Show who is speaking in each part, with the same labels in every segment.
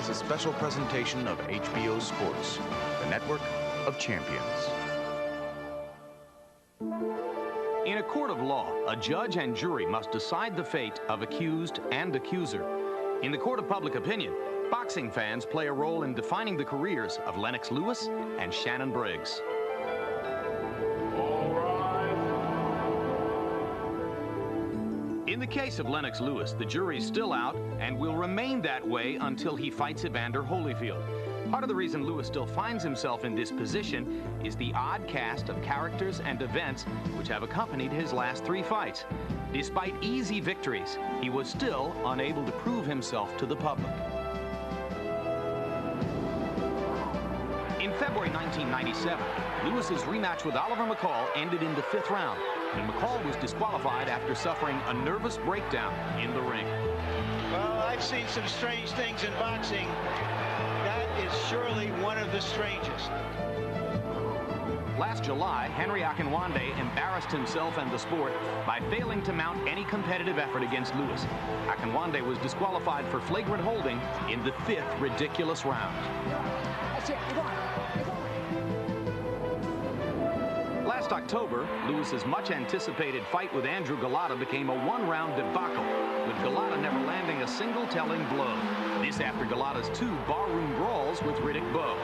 Speaker 1: is a special presentation of HBO Sports, the network of champions.
Speaker 2: In a court of law, a judge and jury must decide the fate of accused and accuser. In the court of public opinion, boxing fans play a role in defining the careers of Lennox Lewis and Shannon Briggs. In the case of Lennox Lewis, the jury's still out and will remain that way until he fights Evander Holyfield. Part of the reason Lewis still finds himself in this position is the odd cast of characters and events which have accompanied his last 3 fights. Despite easy victories, he was still unable to prove himself to the public. In February 1997, Lewis's rematch with Oliver McCall ended in the 5th round, and McCall was disqualified after suffering a nervous breakdown in the ring.
Speaker 3: Well, I've seen some strange things in boxing. That is surely one of the strangest.
Speaker 2: Last July, Henry Akinwande embarrassed himself and the sport by failing to mount any competitive effort against Lewis. Akinwande was disqualified for flagrant holding in the 5th ridiculous round.
Speaker 4: That's it. You're going.
Speaker 2: Last October, Lewis's much-anticipated fight with Andrew Golota became a 1-round debacle, with Golota never landing a single telling blow. This after Golota's 2 barroom brawls with Riddick Bowe.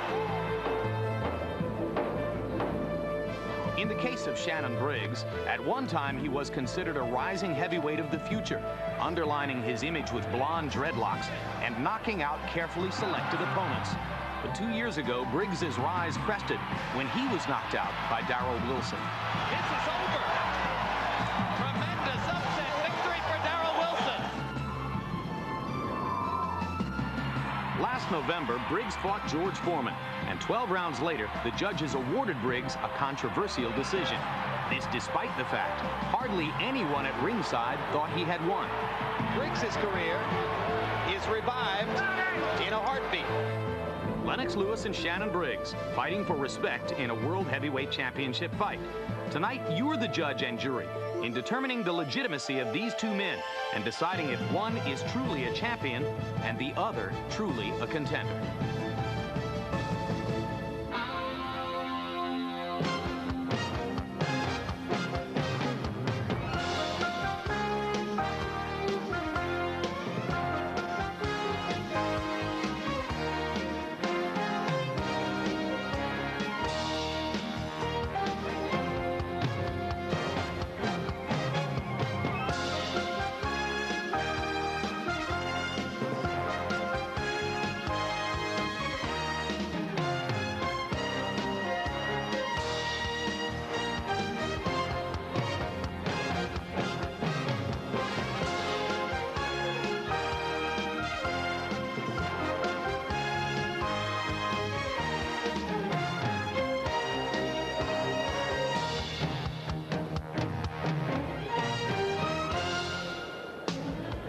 Speaker 2: In the case of Shannon Briggs, at one time he was considered a rising heavyweight of the future, underlining his image with blonde dreadlocks and knocking out carefully selected opponents. But 2 years ago, Briggs' rise crested when he was knocked out by Darrell Wilson.
Speaker 5: This is over. Tremendous upset victory for Darrell Wilson.
Speaker 2: Last November, Briggs fought George Foreman, and 12 rounds later, the judges awarded Briggs a controversial decision. This despite the fact hardly anyone at ringside thought he had won.
Speaker 5: Briggs' career is revived in a heartbeat.
Speaker 2: Lennox Lewis and Shannon Briggs fighting for respect in a World Heavyweight Championship fight. Tonight, you're the judge and jury in determining the legitimacy of these 2 men and deciding if one is truly a champion and the other truly a contender.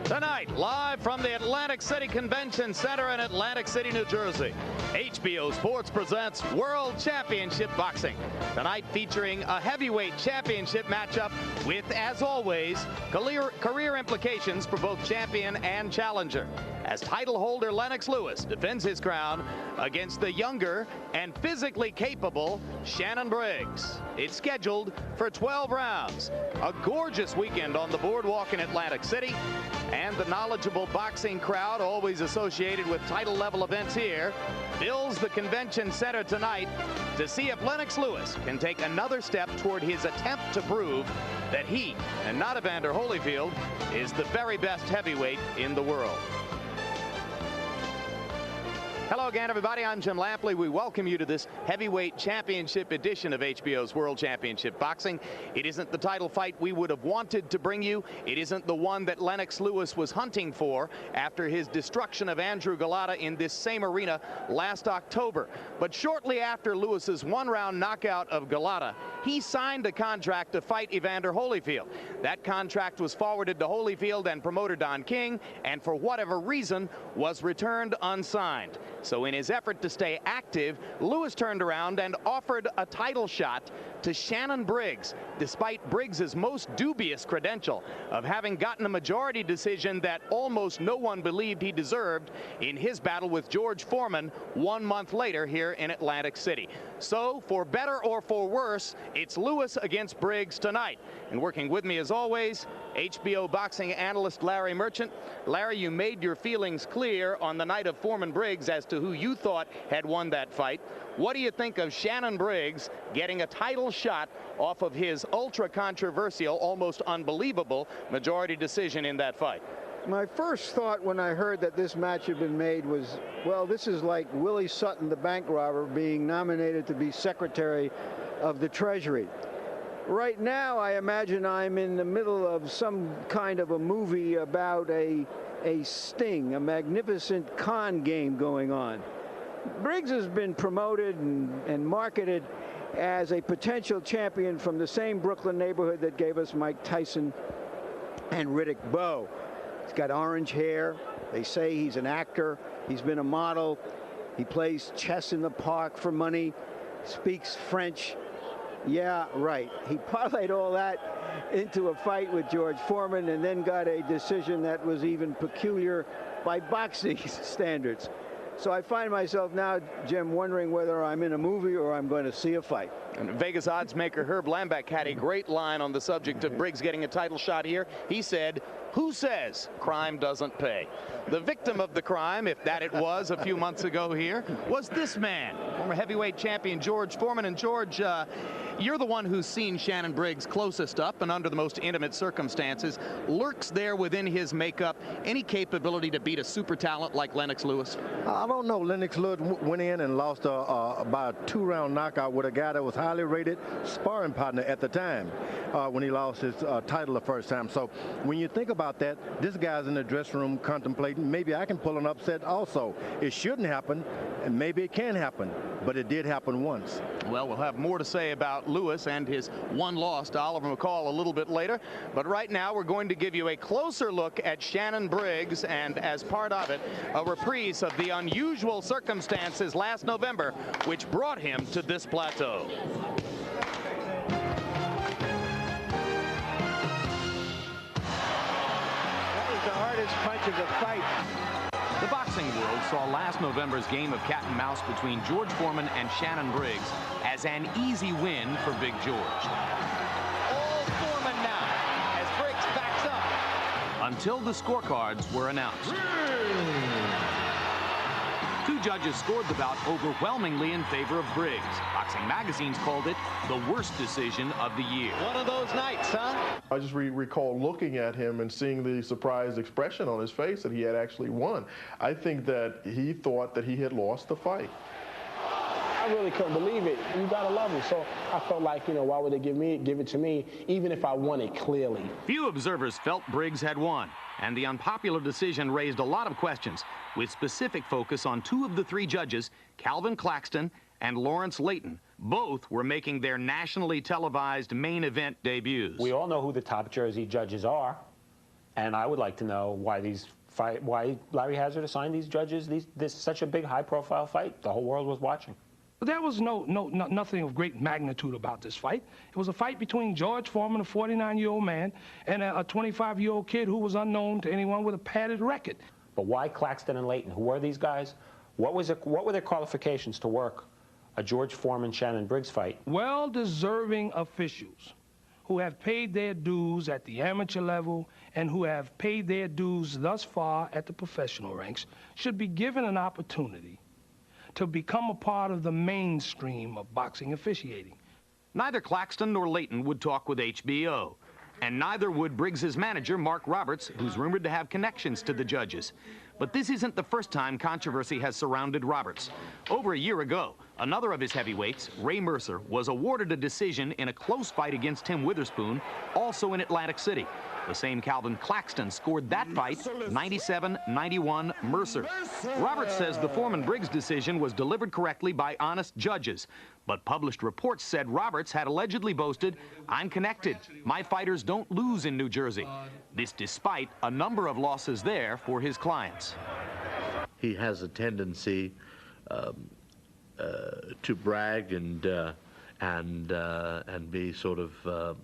Speaker 5: Tonight, live from the Atlantic City Convention Center in Atlantic City, New Jersey, HBO Sports presents World Championship Boxing. Tonight featuring a heavyweight championship matchup with, as always, career implications for both champion and challenger, as title holder Lennox Lewis defends his crown against the younger and physically capable Shannon Briggs. It's scheduled for 12 rounds. A gorgeous weekend on the boardwalk in Atlantic City, and the knowledgeable boxing crowd, always associated with title-level events here, fills the convention center tonight to see if Lennox Lewis can take another step toward his attempt to prove that he, and not Evander Holyfield, is the very best heavyweight in the world. Hello again, everybody. I'm Jim Lampley. We welcome you to this heavyweight championship edition of HBO's World Championship Boxing. It isn't the title fight we would have wanted to bring you. It isn't the one that Lennox Lewis was hunting for after his destruction of Andrew Golota in this same arena last October. But shortly after Lewis's 1-round knockout of Golota, he signed a contract to fight Evander Holyfield. That contract was forwarded to Holyfield and promoter Don King, and for whatever reason, was returned unsigned. So in his effort to stay active, Lewis turned around and offered a title shot to Shannon Briggs, despite Briggs's most dubious credential of having gotten a majority decision that almost no one believed he deserved in his battle with George Foreman 1 month later here in Atlantic City. So, for better or for worse, it's Lewis against Briggs tonight. And working with me, as always, HBO boxing analyst Larry Merchant. Larry, you made your feelings clear on the night of Foreman-Briggs as to who you thought had won that fight. What do you think of Shannon Briggs getting a title shot off of his ultra-controversial, almost unbelievable majority decision in that fight?
Speaker 6: My first thought when I heard that this match had been made was, well, this is like Willie Sutton, the bank robber, being nominated to be Secretary of the Treasury. Right now, I imagine I'm in the middle of some kind of a movie about a sting, a magnificent con game going on. Briggs has been promoted and marketed as a potential champion from the same Brooklyn neighborhood that gave us Mike Tyson and Riddick Bowe. He's got orange hair. They say he's an actor. He's been a model. He plays chess in the park for money, speaks French. Yeah, right. He parlayed all that into a fight with George Foreman and then got a decision that was even peculiar by boxing standards. So I find myself now, Jim, wondering whether I'm in a movie or I'm going to see a fight.
Speaker 5: And Vegas odds maker Herb Lambeck had a great line on the subject of Briggs getting a title shot here. He said, "Who says crime doesn't pay?" The victim of the crime, if that it was a few months ago here, was this man, former heavyweight champion George Foreman. And George, you're the one who's seen Shannon Briggs closest up and under the most intimate circumstances. Lurks there within his makeup any capability to beat a super talent like Lennox Lewis?
Speaker 7: I don't know. Lennox Lewis went in and lost by a 2-round knockout with a guy that was highly rated sparring partner at the time when he lost his title the first time. So when you think about that, this guy's in the dressing room contemplating, maybe I can pull an upset also. It shouldn't happen, and maybe it can happen, but it did happen once.
Speaker 5: Well, we'll have more to say about Lewis and his one loss to Oliver McCall a little bit later. But right now, we're going to give you a closer look at Shannon Briggs, and as part of it, a reprise of the unusual circumstances last November, which brought him to this plateau.
Speaker 3: That was the hardest punch of the fight.
Speaker 2: The boxing world saw last November's game of cat and mouse between George Foreman and Shannon Briggs as an easy win for Big George.
Speaker 5: All Foreman now as Briggs backs up.
Speaker 2: Until the scorecards were announced. Two judges scored the bout overwhelmingly in favor of Briggs. Boxing magazines called it the worst decision of the year.
Speaker 5: One of those nights, huh?
Speaker 8: I just recall looking at him and seeing the surprised expression on his face that he had actually won. I think that he thought that he had lost the fight.
Speaker 9: I really couldn't believe it. You gotta love him. So I felt like, you know, why would they give it to me, even if I won it clearly?
Speaker 2: Few observers felt Briggs had won, and the unpopular decision raised a lot of questions, with specific focus on two of the three judges, Calvin Claxton and Lawrence Layton. Both were making their nationally televised main event debuts.
Speaker 10: We all know who the top Jersey judges are, and I would like to know why why Larry Hazard assigned these judges this such a big high-profile fight. The whole world was watching.
Speaker 11: There was nothing of great magnitude about this fight. It was a fight between George Foreman, a 49-year-old man, and a 25-year-old kid who was unknown to anyone with a padded record.
Speaker 10: But why Claxton and Layton? Who were these guys? What were their qualifications to work a George Foreman-Shannon Briggs fight?
Speaker 11: Well-deserving officials who have paid their dues at the amateur level and who have paid their dues thus far at the professional ranks should be given an opportunity to become a part of the mainstream of boxing officiating.
Speaker 2: Neither Claxton nor Layton would talk with HBO, and neither would Briggs's manager, Mark Roberts, who's rumored to have connections to the judges. But this isn't the first time controversy has surrounded Roberts. Over a year ago, another of his heavyweights, Ray Mercer, was awarded a decision in a close fight against Tim Witherspoon, also in Atlantic City. The same Calvin Claxton scored that fight, 97-91 Mercer. Roberts says the Foreman-Briggs decision was delivered correctly by honest judges. But published reports said Roberts had allegedly boasted, "I'm connected. My fighters don't lose in New Jersey." This despite a number of losses there for his clients.
Speaker 12: He has a tendency brag and be sort of,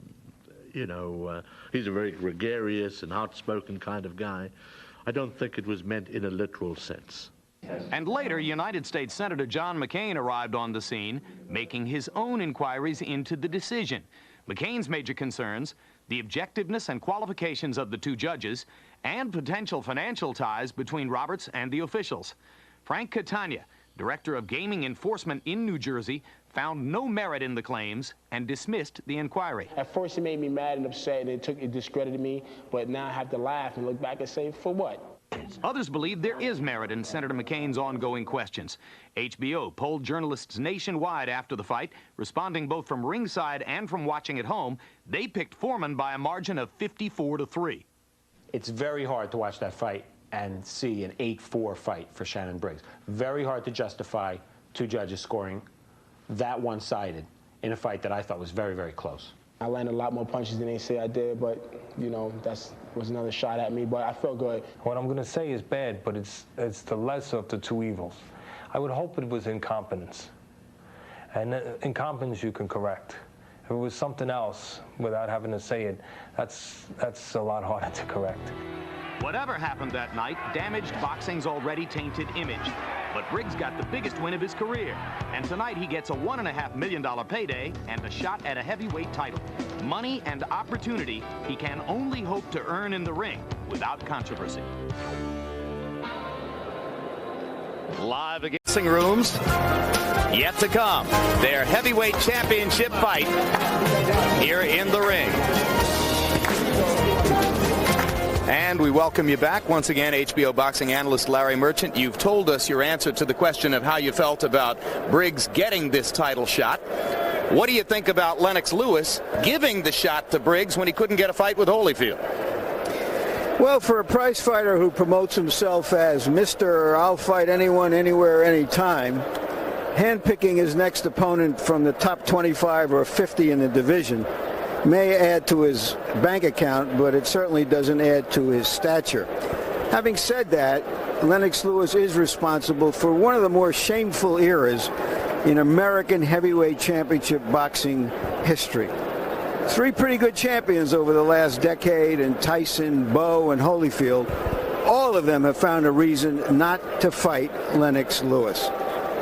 Speaker 12: he's a very gregarious and outspoken kind of guy. I don't think it was meant in a literal sense.
Speaker 2: And later, United States Senator John McCain arrived on the scene, making his own inquiries into the decision. McCain's major concerns: the objectiveness and qualifications of the two judges, and potential financial ties between Roberts and the officials. Frank Catania, Director of Gaming Enforcement in New Jersey, found no merit in the claims and dismissed the inquiry.
Speaker 9: At first it made me mad and upset, and it discredited me, but now I have to laugh and look back and say, for what?
Speaker 2: Others believe there is merit in Senator McCain's ongoing questions. HBO polled journalists nationwide after the fight, responding both from ringside and from watching at home. They picked Foreman by a margin of 54-3.
Speaker 10: It's very hard to watch that fight and see an 8-4 fight for Shannon Briggs. Very hard to justify two judges scoring that one-sided in a fight that I thought was very, very close.
Speaker 9: I landed a lot more punches than they say I did, but, that was another shot at me, but I felt good.
Speaker 13: What I'm going to say is bad, but it's the lesser of the two evils. I would hope it was incompetence. And incompetence you can correct. If it was something else, without having to say it, that's a lot harder to correct.
Speaker 2: Whatever happened that night damaged boxing's already tainted image. But Briggs got the biggest win of his career. And tonight he gets a $1.5 million payday and a shot at a heavyweight title. Money and opportunity he can only hope to earn in the ring without controversy.
Speaker 5: Live against dressing rooms, yet to come. Their heavyweight championship fight here in the ring. And we welcome you back once again, HBO boxing analyst Larry Merchant. You've told us your answer to the question of how you felt about Briggs getting this title shot. What do you think about Lennox Lewis giving the shot to Briggs when he couldn't get a fight with Holyfield?
Speaker 6: Well, for a prize fighter who promotes himself as Mr. I'll fight anyone, anywhere, anytime, handpicking his next opponent from the top 25 or 50 in the division may add to his bank account, but it certainly doesn't add to his stature. Having said that, Lennox Lewis is responsible for one of the more shameful eras in American heavyweight championship boxing history. Three pretty good champions over the last decade, and Tyson, Bowe, and Holyfield, all of them have found a reason not to fight Lennox Lewis.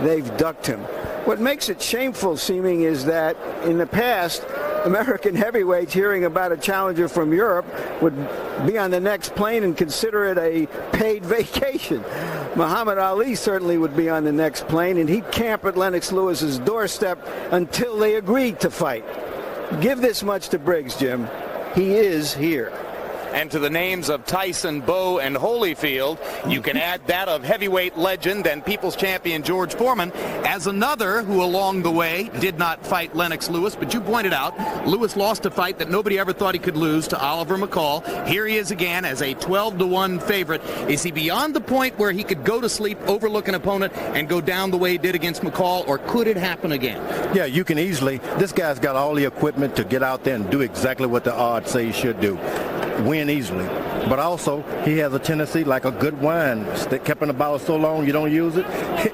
Speaker 6: They've ducked him. What makes it shameful seeming is that in the past, American heavyweights hearing about a challenger from Europe would be on the next plane and consider it a paid vacation. Muhammad Ali certainly would be on the next plane, and he'd camp at Lennox Lewis's doorstep until they agreed to fight. Give this much to Briggs, Jim. He is here.
Speaker 5: And to the names of Tyson, Bowe, and Holyfield, you can add that of heavyweight legend and people's champion George Foreman as another who along the way did not fight Lennox Lewis. But you pointed out Lewis lost a fight that nobody ever thought he could lose to Oliver McCall. Here he is again as a 12-1 favorite. Is he beyond the point where he could go to sleep, overlook an opponent, and go down the way he did against McCall, or could it happen again?
Speaker 7: Yeah, you can easily. This guy's got all the equipment to get out there and do exactly what the odds say he should do. Win easily. But also, he has a tendency, like a good wine, that kept in the bottle so long you don't use it,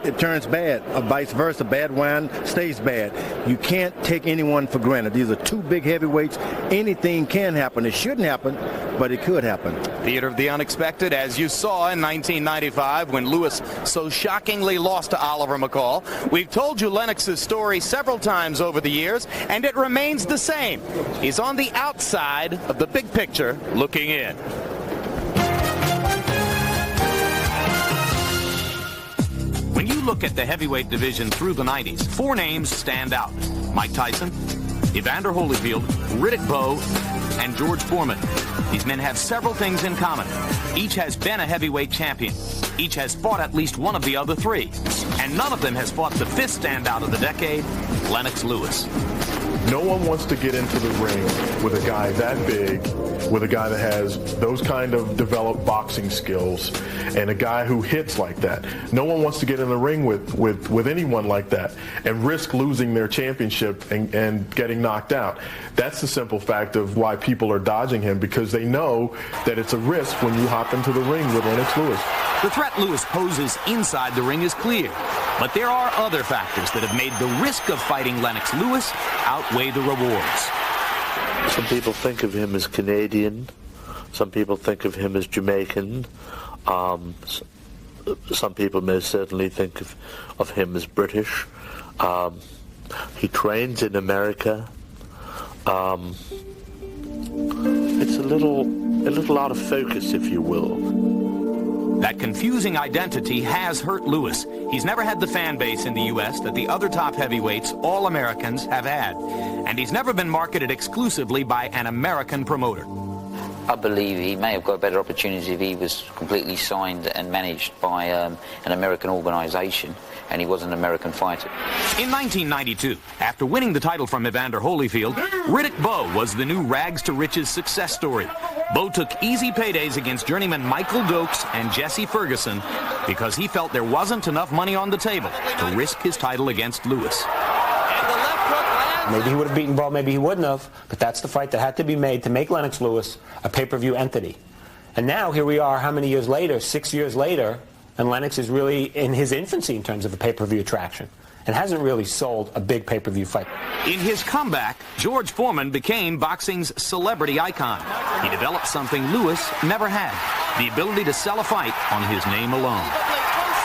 Speaker 7: it turns bad. Or vice versa, bad wine stays bad. You can't take anyone for granted. These are two big heavyweights. Anything can happen. It shouldn't happen, but it could happen.
Speaker 5: Theater of the unexpected, as you saw in 1995 when Lewis so shockingly lost to Oliver McCall. We've told you Lennox's story several times over the years, and it remains the same. He's on the outside of the big picture, looking in.
Speaker 2: When you look at the heavyweight division through the 90s, four names stand out: Mike Tyson, Evander Holyfield, Riddick Bowe, and George Foreman. These men have several things in common. Each has been a heavyweight champion. Each has fought at least one of the other three. And none of them has fought the fifth standout of the decade, Lennox Lewis.
Speaker 8: No one wants to get into the ring with a guy that big, with a guy that has those kind of developed boxing skills, and a guy who hits like that. No one wants to get in the ring with anyone like that and risk losing their championship and getting knocked out. That's the simple fact of why people are dodging him, because they know that it's a risk when you hop into the ring with Lennox Lewis.
Speaker 2: The threat Lewis poses inside the ring is clear. But there are other factors that have made the risk of fighting Lennox Lewis outweigh the rewards.
Speaker 12: Some people think of him as Canadian. Some people think of him as Jamaican. Some people may certainly think of him as British. He trains in America. It's a little out of focus, if you will.
Speaker 2: That confusing identity has hurt Lewis. He's never had the fan base in the U.S. that the other top heavyweights, all Americans, have had. And he's never been marketed exclusively by an American promoter.
Speaker 14: I believe he may have got a better opportunity if he was completely signed and managed by an American organization and he was an American fighter.
Speaker 2: In 1992, after winning the title from Evander Holyfield, Riddick Bowe was the new rags-to-riches success story. Bowe took easy paydays against journeyman Michael Dokes and Jesse Ferguson because he felt there wasn't enough money on the table to risk his title against Lewis.
Speaker 10: Maybe he would have beaten Bowe, maybe he wouldn't have, but that's the fight that had to be made to make Lennox Lewis a pay-per-view entity. And now here we are, how many years later, 6 years later, and Lennox is really in his infancy in terms of a pay-per-view attraction and hasn't really sold a big pay-per-view fight.
Speaker 2: In his comeback, George Foreman became boxing's celebrity icon. He developed something Lewis never had, the ability to sell a fight on his name alone.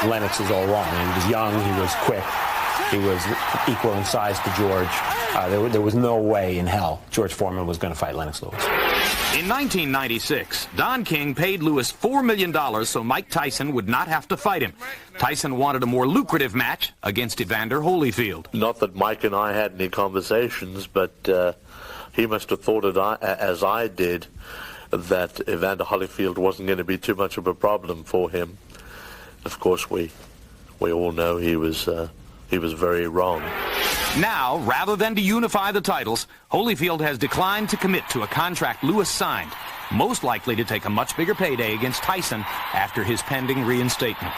Speaker 10: Lennox is all wrong. He was young, he was quick, he was equal in size to George. There was no way in hell George Foreman was going to fight Lennox Lewis.
Speaker 2: In 1996, Don King paid Lewis $4 million so Mike Tyson would not have to fight him. Tyson wanted a more lucrative match against Evander Holyfield.
Speaker 12: Not that Mike and I had any conversations, but he must have thought as I did, that Evander Holyfield wasn't going to be too much of a problem for him. Of course, we all know he was very wrong.
Speaker 2: Now, rather than to unify the titles, Holyfield has declined to commit to a contract Lewis signed, most likely to take a much bigger payday against Tyson after his pending reinstatement.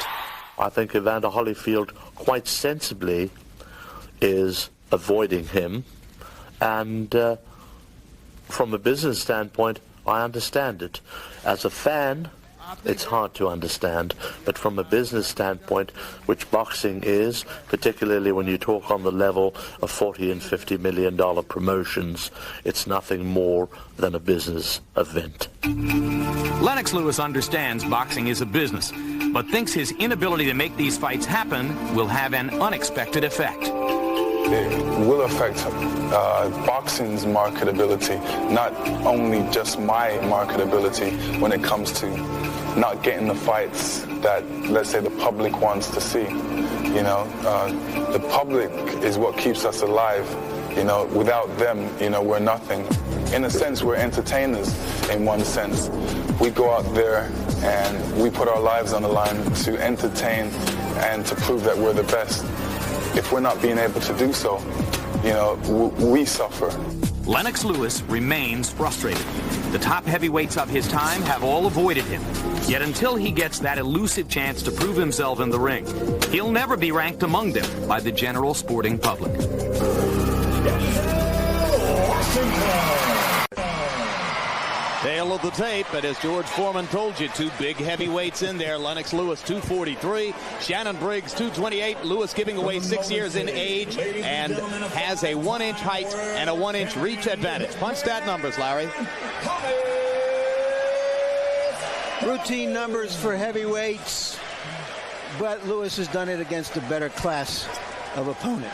Speaker 12: I think Evander Holyfield quite sensibly is avoiding him, and from a business standpoint, I understand it. As a fan, it's hard to understand, but from a business standpoint, which boxing is, particularly when you talk on the level of $40 and $50 million promotions, it's nothing more than a business event.
Speaker 2: Lennox Lewis understands boxing is a business, but thinks his inability to make these fights happen will have an unexpected effect.
Speaker 15: It will affect boxing's marketability, not only just my marketability when it comes to not getting the fights that, let's say, the public wants to see. You know, the public is what keeps us alive. You know, without them, you know, we're nothing. In a sense, we're entertainers in one sense. We go out there and we put our lives on the line to entertain and to prove that we're the best. If we're not being able to do so, you know, we suffer.
Speaker 2: Lennox Lewis remains frustrated. The top heavyweights of his time have all avoided him. Yet until he gets that elusive chance to prove himself in the ring, he'll never be ranked among them by the general sporting public.
Speaker 5: Tale of the tape, but as George Foreman told you, two big heavyweights in there. Lennox Lewis, 243. Shannon Briggs, 228. Lewis giving away 6 years in age and has a 1-inch height and a 1-inch reach advantage. Punch stat numbers, Larry.
Speaker 6: Routine numbers for heavyweights, but Lewis has done it against a better class of opponent.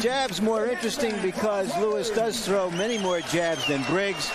Speaker 6: Jabs more interesting because Lewis does throw many more jabs than Briggs,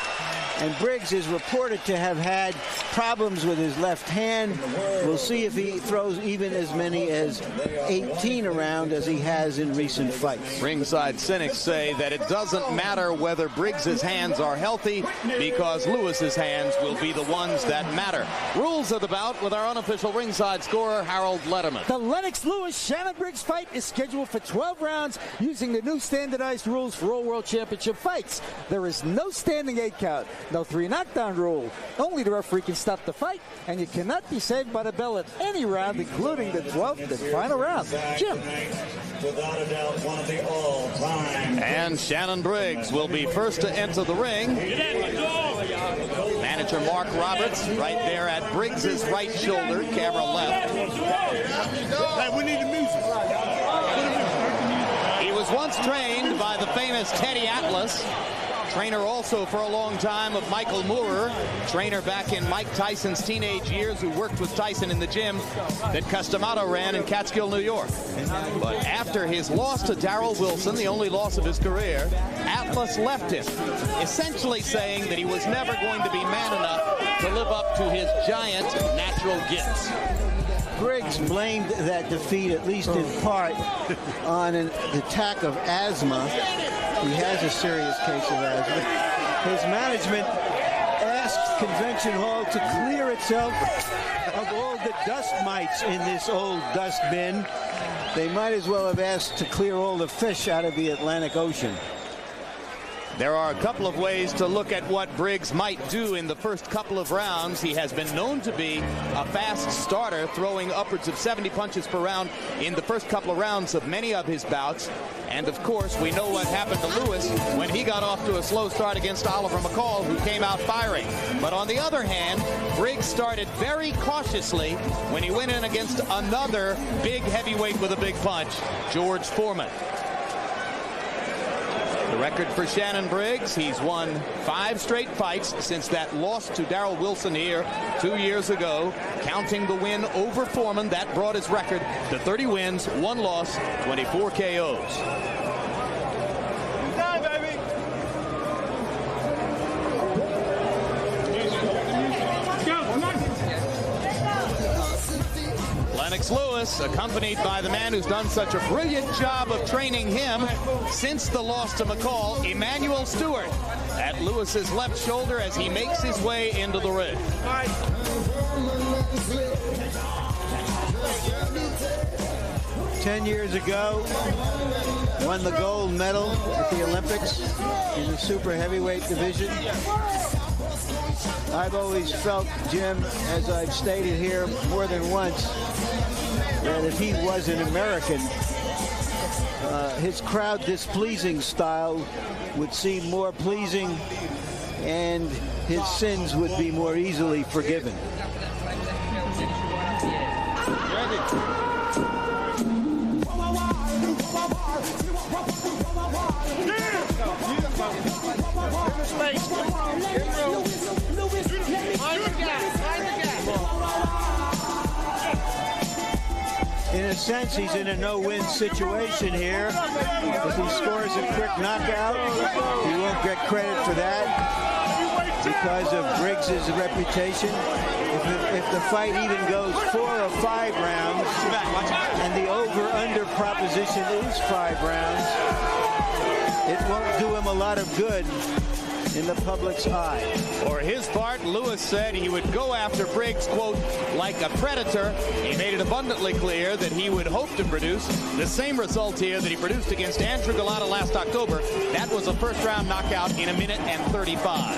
Speaker 6: and Briggs is reported to have had problems with his left hand. We'll see if he throws even as many as 18 around as he has in recent fights.
Speaker 5: Ringside cynics say that it doesn't matter whether Briggs's hands are healthy because Lewis's hands will be the ones that matter. Rules of the bout with our unofficial ringside scorer, Harold Letterman.
Speaker 4: The Lennox Lewis-Shannon Briggs fight is scheduled for 12 rounds using the new standardized rules for all World Championship fights. There is no standing 8 count, no 3 knockdown rule. Only the referee can stop the fight, and you cannot be saved by the bell at any round, including the 12th and final round. Jim.
Speaker 16: Without a doubt, one of the all-time.
Speaker 5: And Shannon Briggs will be first to enter the ring. manager Mark Roberts right there at Briggs' right shoulder, camera left.
Speaker 17: Hey, we need the music.
Speaker 5: He was once trained by the famous Teddy Atlas, trainer also for a long time of Michael Moorer, trainer back in Mike Tyson's teenage years who worked with Tyson in the gym that Customato ran in Catskill, New York. But after his loss to Darrell Wilson, the only loss of his career, Atlas left him, essentially saying that he was never going to be man enough to live up to his giant natural gifts.
Speaker 6: Briggs blamed that defeat, at least in part, on an attack of asthma. He has a serious case of asthma. His management asked Convention Hall to clear itself of all the dust mites in this old dust bin. They might as well have asked to clear all the fish out of the Atlantic Ocean.
Speaker 5: There are a couple of ways to look at what Briggs might do in the first couple of rounds. He has been known to be a fast starter, throwing upwards of 70 punches per round in the first couple of rounds of many of his bouts. And, of course, we know what happened to Lewis when he got off to a slow start against Oliver McCall, who came out firing. But on the other hand, Briggs started very cautiously when he went in against another big heavyweight with a big punch, George Foreman. The record for Shannon Briggs, he's won 5 straight fights since that loss to Darrell Wilson here 2 years ago. Counting the win over Foreman, that brought his record to 30 wins, 1 loss, 24 KOs. Lennox Lewis, accompanied by the man who's done such a brilliant job of training him since the loss to McCall, Emmanuel Stewart, at Lewis's left shoulder as he makes his way into the ring.
Speaker 6: 10 years ago, won the gold medal at the Olympics in the super heavyweight division. I've always felt, Jim, as I've stated here more than once, that if he was an American, his crowd displeasing style would seem more pleasing and his sins would be more easily forgiven. In a sense, he's in a no-win situation here. If he scores a quick knockout, he won't get credit for that because of Briggs' reputation. If the fight even goes 4 or 5 rounds, and the over-under proposition is 5 rounds, it won't do him a lot of good in the public's eye.
Speaker 5: For his part, Lewis said he would go after Briggs, quote, like a predator. He made it abundantly clear that he would hope to produce the same result here that he produced against Andrew Galata last October. That was a first-round knockout in 1 minute and 35.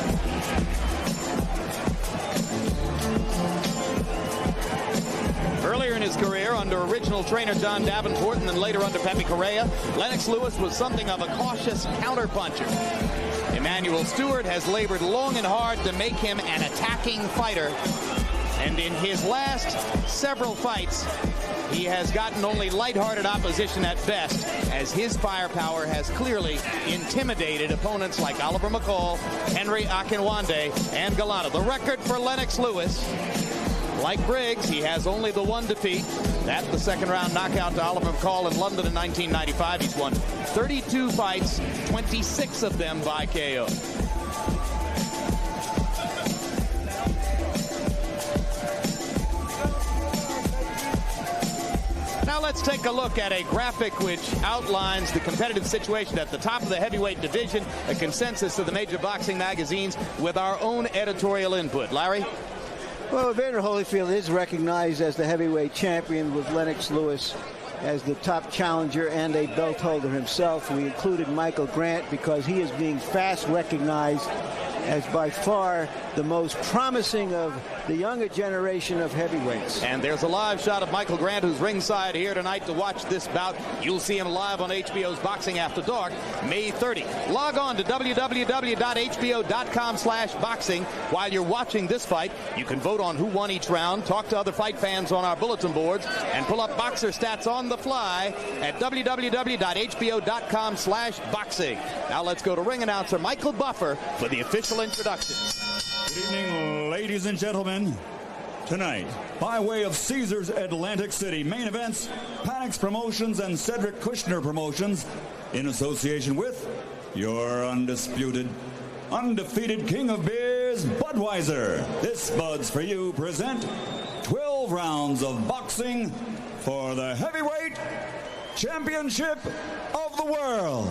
Speaker 5: Earlier in his career, under original trainer John Davenport and then later under Pepe Correa, Lennox Lewis was something of a cautious counterpuncher. Emmanuel Stewart has labored long and hard to make him an attacking fighter. And in his last several fights, he has gotten only lighthearted opposition at best, as his firepower has clearly intimidated opponents like Oliver McCall, Henry Akinwande, and Galata. The record for Lennox Lewis, like Briggs, he has only the 1 defeat. That's the second-round knockout to Oliver McCall in London in 1995. He's won 32 fights, 26 of them by KO. Now let's take a look at a graphic which outlines the competitive situation at the top of the heavyweight division, a consensus of the major boxing magazines with our own editorial input. Larry?
Speaker 6: Well, Evander Holyfield is recognized as the heavyweight champion, with Lennox Lewis as the top challenger and a belt holder himself. We included Michael Grant because he is being fast recognized as by far the most promising of the younger generation of heavyweights.
Speaker 5: And there's a live shot of Michael Grant, who's ringside here tonight to watch this bout. You'll see him live on HBO's Boxing After Dark, May 30. Log on to www.hbo.com/boxing. While you're watching this fight, you can vote on who won each round, talk to other fight fans on our bulletin boards, and pull up boxer stats on the fly at www.hbo.com/boxing. Now let's go to ring announcer Michael Buffer for the official introduction.
Speaker 18: Good evening, ladies and gentlemen. Tonight, by way of Caesars Atlantic City, main events, Panics Promotions and Cedric Kushner Promotions, in association with your undisputed, undefeated king of beers, Budweiser. This Bud's for you present 12 rounds of boxing for the heavyweight championship of the world.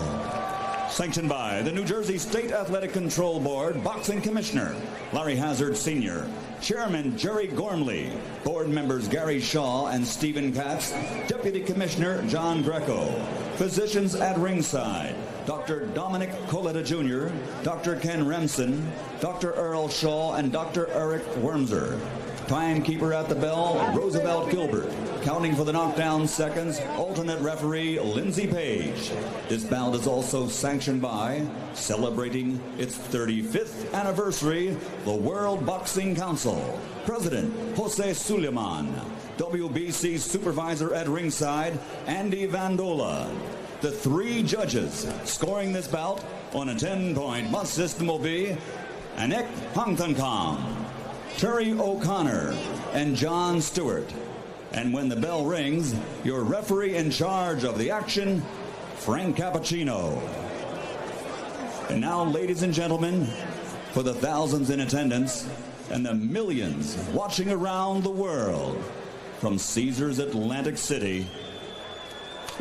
Speaker 18: Sanctioned by the New Jersey State Athletic Control Board Boxing Commissioner Larry Hazard Sr., Chairman Jerry Gormley, board members Gary Shaw and Stephen Katz, Deputy Commissioner John Greco, physicians at ringside, Dr. Dominic Coletta Jr., Dr. Ken Remsen, Dr. Earl Shaw, and Dr. Eric Wormser. Timekeeper at the bell, Roosevelt Gilbert. Counting for the knockdown seconds, alternate referee Lindsey Page. This bout is also sanctioned by, celebrating its 35th anniversary, the World Boxing Council. President Jose Suleiman. WBC supervisor at ringside, Andy Vandola. The 3 judges scoring this bout on a 10-point must system will be Anik Hangtankam, Terry O'Connor, and John Stewart. And when the bell rings, your referee in charge of the action, Frank Cappuccino. And now, ladies and gentlemen, for the thousands in attendance and the millions watching around the world, from Caesars Atlantic City,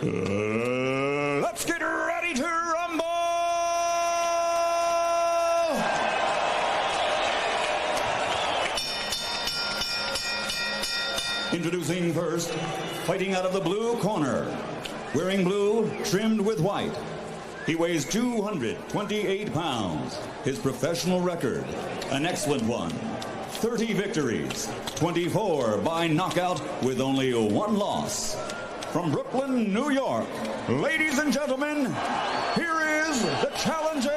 Speaker 18: let's get ready to rumble! Introducing first, fighting out of the blue corner, wearing blue, trimmed with white. He weighs 228 pounds. His professional record, an excellent one. 30 victories, 24 by knockout with only 1 loss. From Brooklyn, New York, ladies and gentlemen, here is the challenger,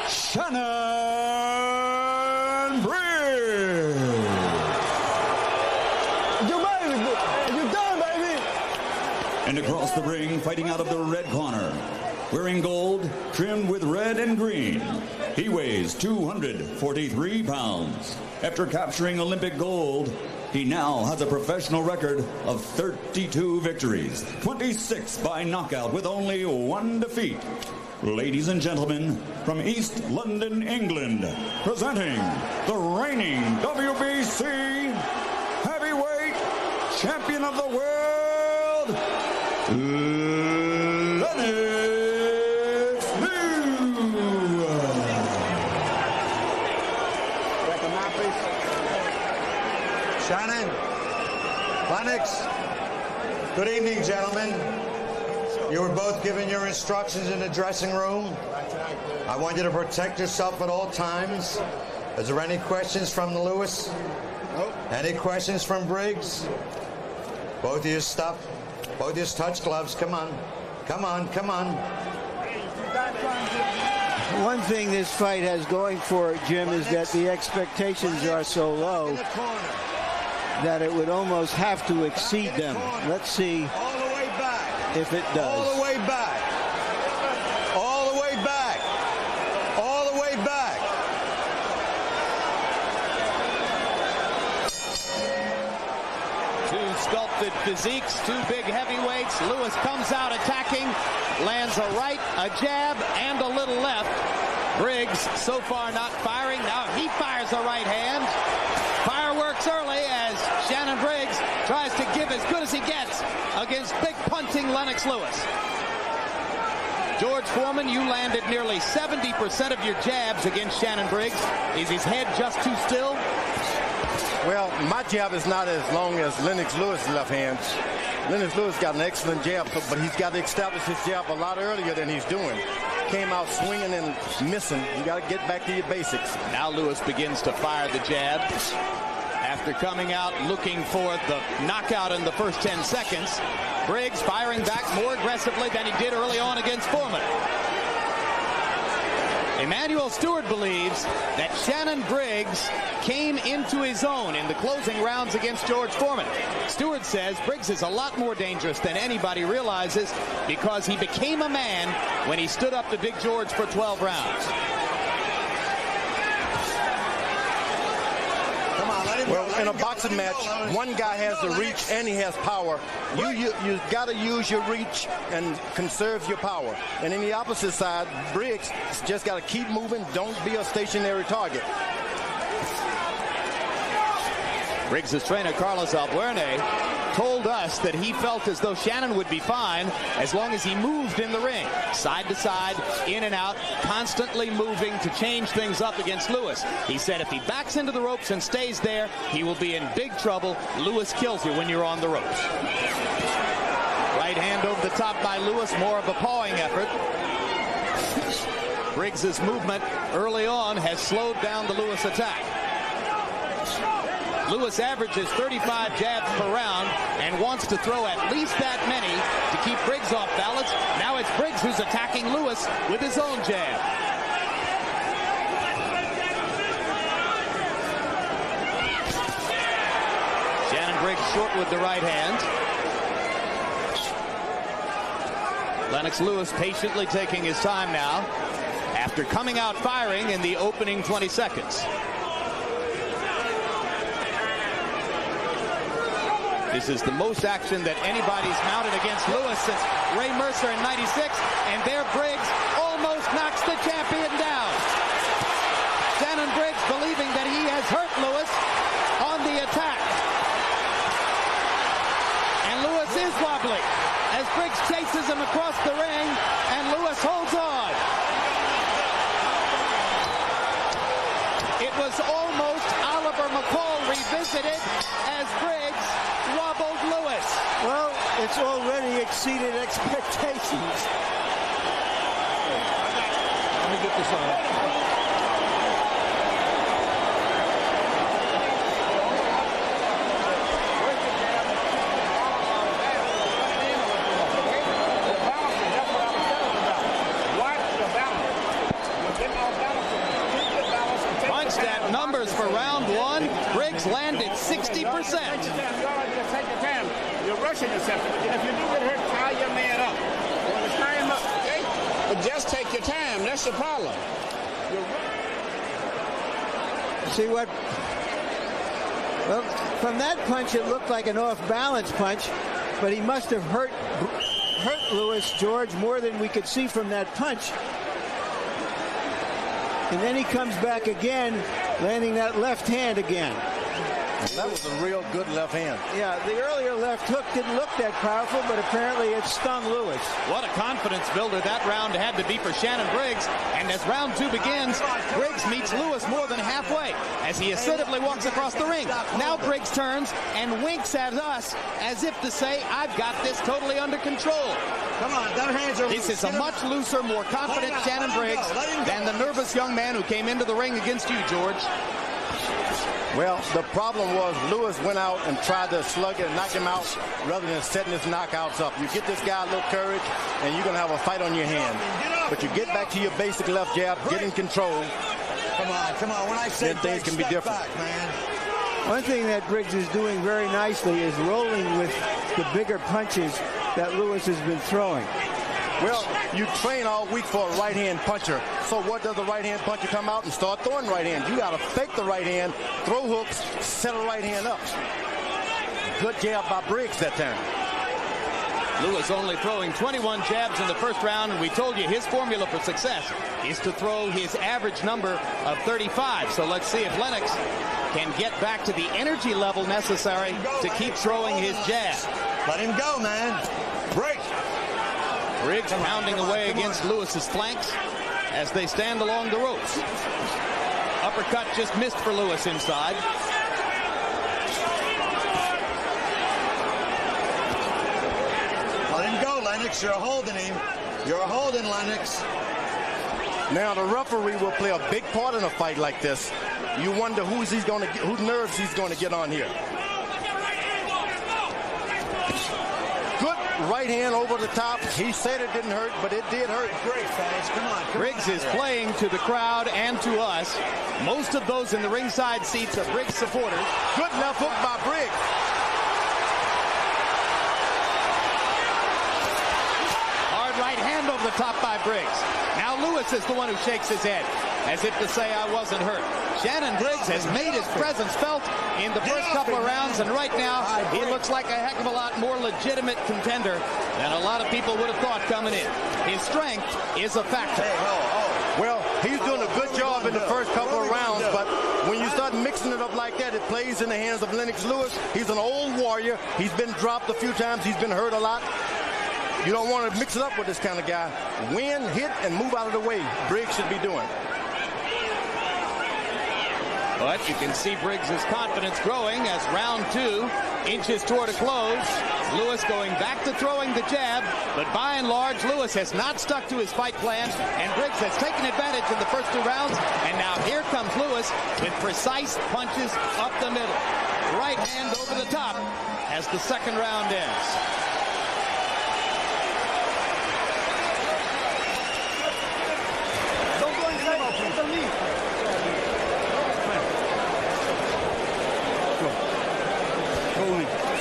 Speaker 18: Shannon Briggs. And across the ring, fighting out of the red corner, wearing gold, trimmed with red and green. He weighs 243 pounds. After capturing Olympic gold, he now has a professional record of 32 victories, 26 by knockout with only 1 defeat. Ladies and gentlemen, from East London, England, presenting the reigning WBC heavyweight champion of the world, Lennox
Speaker 19: Shannon, Lennox, good evening, gentlemen. You were both given your instructions in the dressing room. I want you to protect yourself at all times. Is there any questions from Lewis? Nope. Any questions from Briggs? Both of you stop. Both of you touch gloves. Come on. Come on. Come on.
Speaker 6: One thing this fight has going for it, Jim, is that the expectations are so low that it would almost have to exceed them. Let's see if it does.
Speaker 19: All the way back. All the way back. All the way back.
Speaker 5: Two sculpted physiques, 2 big heavyweights. Lewis comes out attacking, lands a right, a jab, and a little left. Briggs so far not firing. Now he fires a right hand. Fireworks early as Shannon Briggs tries to give as good as he gets against big punting Lennox Lewis. George Foreman, you landed nearly 70% of your jabs against Shannon Briggs. Is his head just too still?
Speaker 7: Well, my jab is not as long as Lennox Lewis' left hand. Lennox Lewis got an excellent jab, but he's got to establish his jab a lot earlier than he's doing. came out swinging and missing. You got to get back to your basics.
Speaker 5: Now Lewis begins to fire the jab. After coming out looking for the knockout in the first 10 seconds, Briggs firing back more aggressively than he did early on against Foreman. Emmanuel Stewart believes that Shannon Briggs came into his own in the closing rounds against George Foreman. Stewart says Briggs is a lot more dangerous than anybody realizes because he became a man when he stood up to Big George for 12 rounds.
Speaker 7: Well, in a boxing match, one guy has the reach and he has power. You got to use your reach and conserve your power. And in the opposite side, Briggs just got to keep moving. Don't be a stationary target.
Speaker 5: Briggs' trainer, Carlos Albuerne, told us that he felt as though Shannon would be fine as long as he moved in the ring, side to side, in and out, constantly moving to change things up against Lewis. He said if he backs into the ropes and stays there, he will be in big trouble. Lewis kills you when you're on the ropes. Right hand over the top by Lewis, more of a pawing effort. Briggs' movement early on has slowed down the Lewis attack. Lewis averages 35 jabs per round and wants to throw at least that many to keep Briggs off balance. Now it's Briggs who's attacking Lewis with his own jab. Shannon Briggs short with the right hand. Lennox Lewis patiently taking his time now after coming out firing in the opening 20 seconds. This is the most action that anybody's mounted against Lewis since Ray Mercer in '96, and there Briggs almost knocks the champion down. Shannon Briggs believing that he has hurt Lewis on the attack. And Lewis is wobbly as Briggs chases him across the ring, and Lewis holds on. It was almost Oliver McCall revisited as Briggs wobbled Lewis.
Speaker 6: Well, it's already exceeded expectations.
Speaker 4: Let me get this on.
Speaker 5: Numbers for round one. Briggs landed 60%.
Speaker 17: Take your time. You're rushing yourself. If you do get hurt, tie your man up. You want to tie him up, okay? But just take your time. That's the problem.
Speaker 6: See what? Well, from that punch, it looked like an off-balance punch, but he must have hurt Lewis, George, more than we could see from that punch. And then he comes back again, landing that left hand again.
Speaker 7: That was a real good left hand.
Speaker 6: Yeah, the earlier left hook didn't look that powerful, but apparently it stung Lewis.
Speaker 5: What a confidence builder that round had to be for Shannon Briggs. And as round two begins, Briggs meets Lewis more than halfway as he assertively walks across the ring. Now Briggs turns and winks at us as if to say, I've got this totally under control.
Speaker 19: Come on, them hands are
Speaker 5: This is a much looser, more confident Shannon Briggs than the nervous young man who came into the ring against you, George.
Speaker 7: Well, the problem was Lewis went out and tried to slug it and knock him out rather than setting his knockouts up. You get this guy a little courage, and you're going to have a fight on your hand. But you get back to your basic left jab, get in control.
Speaker 19: Come on. When I say
Speaker 7: then things can be different.
Speaker 19: back, man.
Speaker 6: One thing that Briggs is doing very nicely is rolling with the bigger punches that Lewis has been throwing.
Speaker 7: Well, you train all week for a right-hand puncher. So what does the right-hand puncher come out and start throwing right hand? You got to fake the right hand, throw hooks, set a right hand up. Good jab by Briggs that time.
Speaker 5: Lewis only throwing 21 jabs in the first round, and we told you his formula for success is to throw his average number of 35. So let's see if Lennox can get back to the energy level necessary to keep throwing his jab.
Speaker 19: Let him go, man. Break.
Speaker 5: Briggs pounding away against Lewis's flanks as they stand along the ropes. Uppercut just missed for Lewis inside.
Speaker 19: Let him go, Lennox. You're holding him. You're holding Lennox.
Speaker 7: Now the referee will play a big part in a fight like this. You wonder whose nerves he's going to get on here. Good right hand over the top. He said it didn't hurt, but it did hurt.
Speaker 19: Great, fans. Come on.
Speaker 5: Briggs is playing to the crowd and to us. Most of those in the ringside seats are Briggs supporters.
Speaker 7: Good left hook by Briggs.
Speaker 5: Hard right hand over the top by Briggs. Now Lewis is the one who shakes his head, as if to say, I wasn't hurt. Shannon Briggs has made his presence felt in the first couple of rounds, and right now he looks like a heck of a lot more legitimate contender than a lot of people would have thought coming in. His strength is a factor.
Speaker 7: Well, he's doing a good job in the first couple of rounds, but when you start mixing it up like that, it plays in the hands of Lennox Lewis. He's an old warrior. He's been dropped a few times. He's been hurt a lot. You don't want to mix it up with this kind of guy. Win, hit, and move out of the way. Briggs should be doing.
Speaker 5: But you can see Briggs' confidence growing as round 2 inches toward a close. Lewis going back to throwing the jab, but by and large, Lewis has not stuck to his fight plan, and Briggs has taken advantage in the first 2 rounds, and now here comes Lewis with precise punches up the middle. Right hand over the top as the second round ends.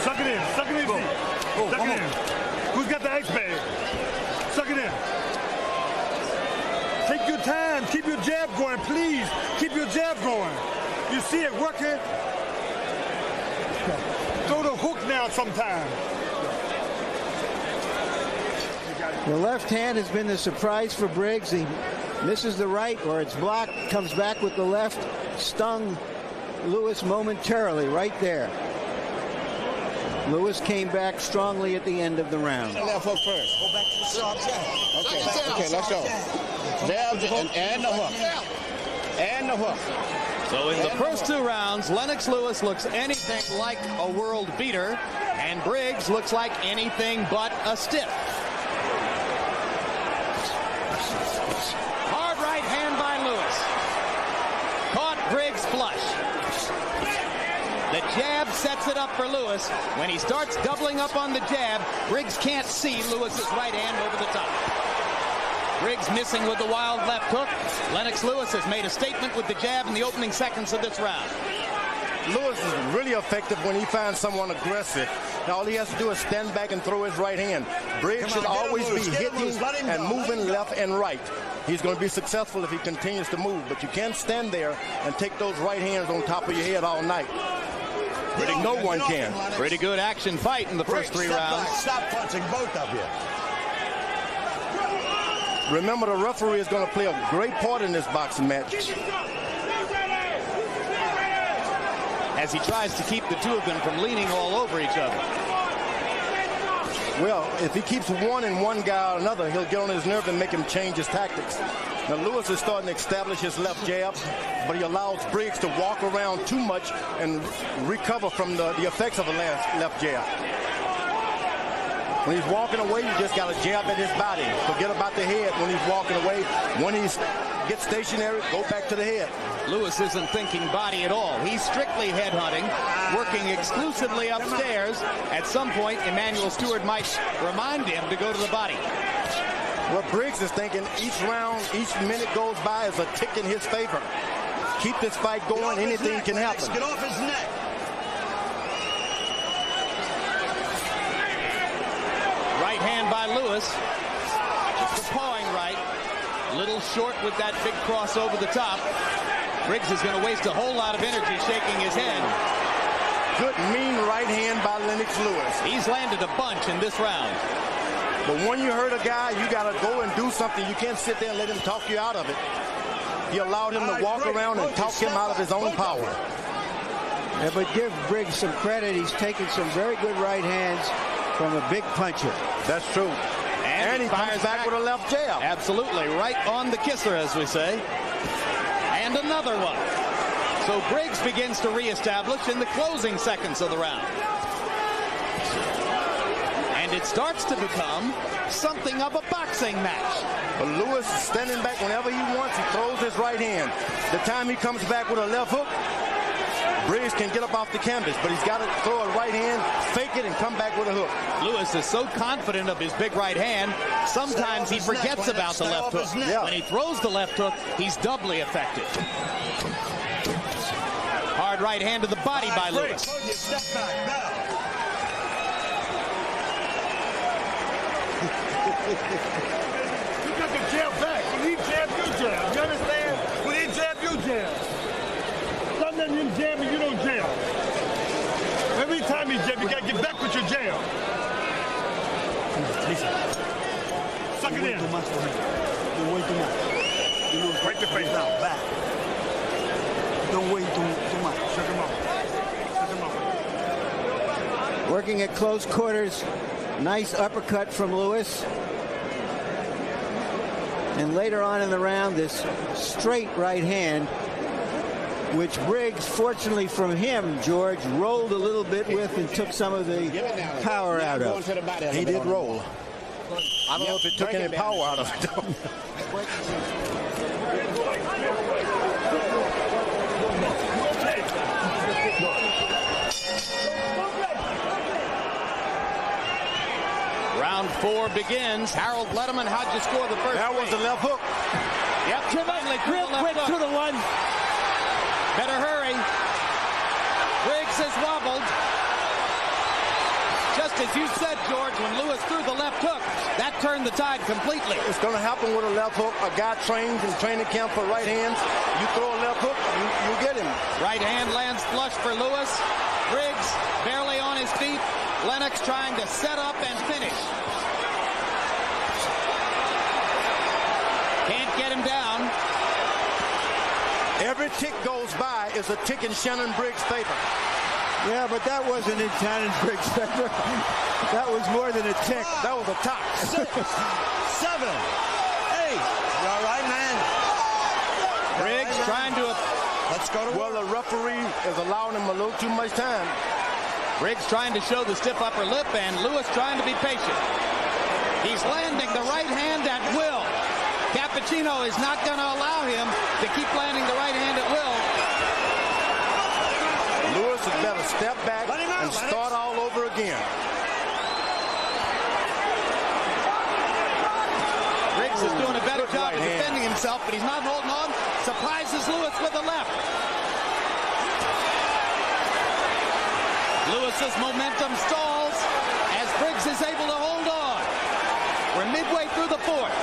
Speaker 20: Suck it in. Suck it in. Suck it in. Who's got the X-Bag? Suck it in. Take your time. Keep your jab going, please. Keep your jab going. You see it working? Throw the hook now sometime.
Speaker 6: The left hand has been the surprise for Briggs. He misses the right, or it's blocked, comes back with the left, stung Lewis momentarily right there. Lewis came back strongly at the end of the round.
Speaker 17: Left hook first. Go back to the soft jab. Okay, let's go. Jab and the hook. And the hook.
Speaker 5: So in the first 2 rounds, Lennox Lewis looks anything like a world beater, and Briggs looks like anything but a stiff. Hard right hand by Lewis. Caught Briggs flush. The jab sets it up for Lewis. When he starts doubling up on the jab, Briggs can't see Lewis's right hand over the top. Briggs missing with the wild left hook. Lennox Lewis has made a statement with the jab in the opening seconds of this round.
Speaker 7: Lewis is really effective when he finds someone aggressive. Now all he has to do is stand back and throw his right hand. Briggs should always be hitting and moving left and right. He's going to be successful if he continues to move, but you can't stand there and take those right hands on top of your head all night. No one can.
Speaker 5: Pretty good action fight in the first 3 rounds.
Speaker 19: Stop punching both of you.
Speaker 7: Remember, the referee is going to play a great part in this boxing match.
Speaker 5: As he tries to keep the 2 of them from leaning all over each other.
Speaker 7: Well, if he keeps one and one guy or another, he'll get on his nerve and make him change his tactics. Now, Lewis is starting to establish his left jab, but he allows Briggs to walk around too much and recover from the effects of a left jab. When he's walking away, you just got to jab at his body. Forget about the head when he's walking away. When he gets stationary, go back to the head.
Speaker 5: Lewis isn't thinking body at all. He's strictly head hunting, working exclusively upstairs. At some point, Emmanuel Stewart might remind him to go to the body.
Speaker 7: Well, Briggs is thinking each round, each minute goes by is a tick in his favor. Keep this fight going, anything can happen.
Speaker 19: Get off his neck.
Speaker 5: Right hand by Lewis. Just a pawing right. Little short with that big cross over the top. Briggs is going to waste a whole lot of energy shaking his head.
Speaker 7: Good, mean right hand by Lennox Lewis.
Speaker 5: He's landed a bunch in this round.
Speaker 7: But when you hurt a guy, you got to go and do something. You can't sit there and let him talk you out of it. He allowed him to walk around and talk him out of his own power.
Speaker 6: Yeah, but give Briggs some credit. He's taken some very good right hands from a big puncher.
Speaker 7: That's true. And he fires back with a left jab.
Speaker 5: Absolutely. Right on the kisser, as we say. And another one. So Briggs begins to reestablish in the closing seconds of the round. And it starts to become something of a boxing match.
Speaker 7: But Lewis is standing back whenever he wants. He throws his right hand. The time he comes back with a left hook, Briggs can get up off the canvas, but he's got to throw a right hand, fake it, and come back with a hook.
Speaker 5: Lewis is so confident of his big right hand, sometimes he forgets about the left hook.
Speaker 7: Yeah.
Speaker 5: When he throws the left hook, he's doubly effective. Hard right hand to the body by Lewis.
Speaker 20: Step back now. You got to jab back. When he jab, you jab. You understand? When he jab, you jab. Stop letting him jab and you don't jab. Every time he jab, you got to get back with your jab. Suck it in. Too much for him. You're way too much. You know, right the face out. Back. Don't wait too much. Shut him up. Shut him up.
Speaker 6: Working at close quarters. Nice uppercut from Lewis. And later on in the round, this straight right hand, which Briggs, fortunately from him, George, rolled a little bit with and took some of the power out of.
Speaker 7: He did roll. I don't know if it took any power out of it.
Speaker 5: Round 4 begins. Harold Letterman, how'd you score the first?
Speaker 7: That was the left hook.
Speaker 5: Yep, finally real quick to the one. Better hurry. Briggs has wobbled. Just as you said, George, when Lewis threw the left hook, that turned the tide completely.
Speaker 7: It's going to happen with a left hook. A guy trains in training camp for right hands. You throw a left hook, you get him.
Speaker 5: Right hand lands flush for Lewis. Briggs barely on his feet. Lennox trying to set up and finish. Can't get him down.
Speaker 7: Every tick goes by is a tick in Shannon Briggs' favor.
Speaker 6: Yeah, but that wasn't in Shannon Briggs' favor. That was more than a tick.
Speaker 7: That was a top.
Speaker 19: 6, 7, 8. You all right, man?
Speaker 5: Briggs trying to...
Speaker 19: Let's go to
Speaker 7: Well, the referee is allowing him a little too much time.
Speaker 5: Briggs trying to show the stiff upper lip, and Lewis trying to be patient. He's landing the right hand at will. Cappuccino is not going to allow him to keep landing the right hand at will.
Speaker 7: Lewis had better step back and start all over again.
Speaker 5: Briggs is doing a better job of defending himself, but he's not holding on. Surprises Lewis with the left. Lewis's momentum stalls as Briggs is able to hold on. We're midway through the 4th.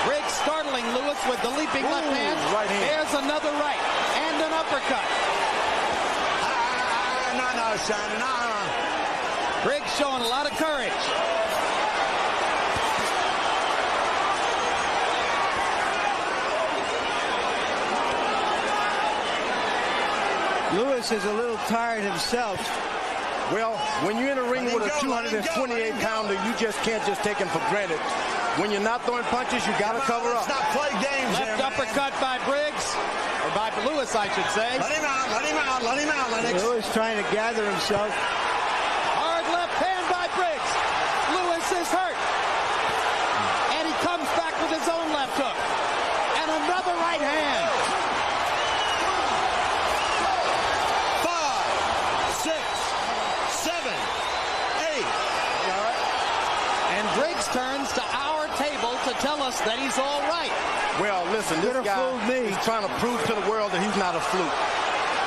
Speaker 5: Briggs startling Lewis with the leaping left hand.
Speaker 7: Right hand.
Speaker 5: There's another right and an uppercut.
Speaker 19: No, Shannon,
Speaker 5: Briggs showing a lot of courage.
Speaker 6: Lewis is a little tired himself.
Speaker 7: Well, when you're in a ring with a 228-pounder, you just can't just take him for granted. When you're not throwing punches, you got to cover up.
Speaker 19: Let's not play games.
Speaker 5: Left uppercut by Briggs, or by Lewis, I should say.
Speaker 19: Let him out, let him out, let him out, Lennox.
Speaker 6: Lewis trying to gather himself.
Speaker 5: Hard left hand by Briggs. Lewis is hurt. And he comes back with his own left hook. And another right hand.
Speaker 19: 5, 6, 7, 8.
Speaker 5: And Briggs turns to our table to tell us that he's all right.
Speaker 7: Well, listen, this guy is trying to prove to the world that he's not a fluke.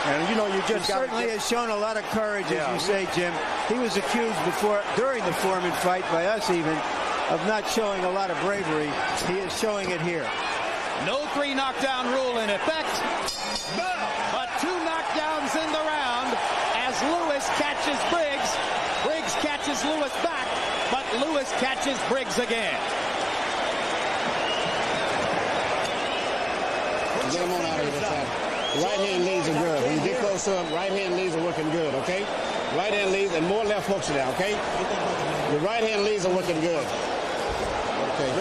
Speaker 7: And, you know, you just got to...
Speaker 6: certainly has shown a lot of courage, as you say, Jim. He was accused during the Foreman fight, by us even, of not showing a lot of bravery. He is showing it here.
Speaker 5: No 3 knockdown rule in effect. But 2 knockdowns in the round as Lewis catches Briggs. Briggs catches Lewis back, but Lewis catches Briggs again.
Speaker 17: Get him on out of here. Right hand leads are good. When you get close to him, right hand leads are working good, okay? Right hand leads and more left hooks now, okay? The right hand leads are working good. Okay.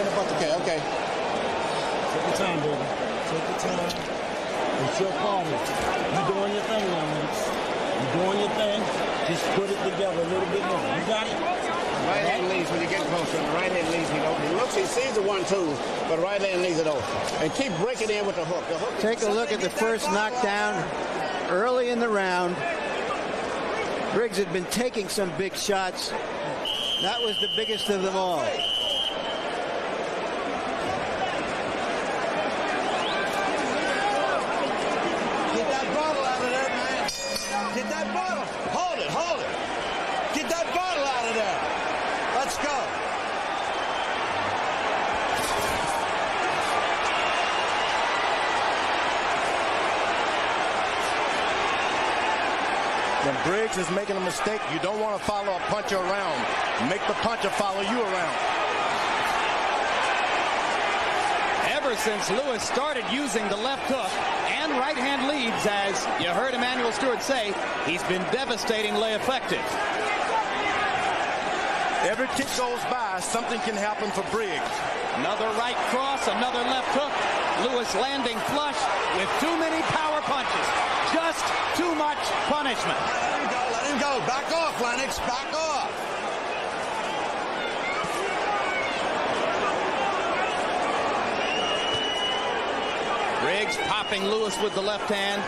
Speaker 17: Okay. Take your time, baby. Take your time. It's your party. You're doing your thing now, man. You're doing your thing. Just put it together a little bit more. You got it? Right hand leads when you get closer. The right hand leads, he looks, he sees the 1-2, but right hand leads it over. And keep breaking in with the hook.
Speaker 6: Take a look at the first knockdown early in the round. Briggs had been taking some big shots. That was the biggest of them all.
Speaker 19: Get that bottle out of there, man. Get that bottle. Hold it, hold it. Get that bottle out of there. Let's go.
Speaker 7: When Briggs is making a mistake, you don't want to follow a puncher around. Make the puncher follow you around.
Speaker 5: Ever since Lewis started using the left hook and right hand leads, as you heard Emmanuel Stewart say, he's been devastatingly effective.
Speaker 7: Every kick goes by, something can happen for Briggs.
Speaker 5: Another right cross, another left hook. Lewis landing flush with too many power punches. Just too much punishment.
Speaker 19: Let him go, let him go. Back off, Lennox, back off.
Speaker 5: Briggs popping Lewis with the left hand.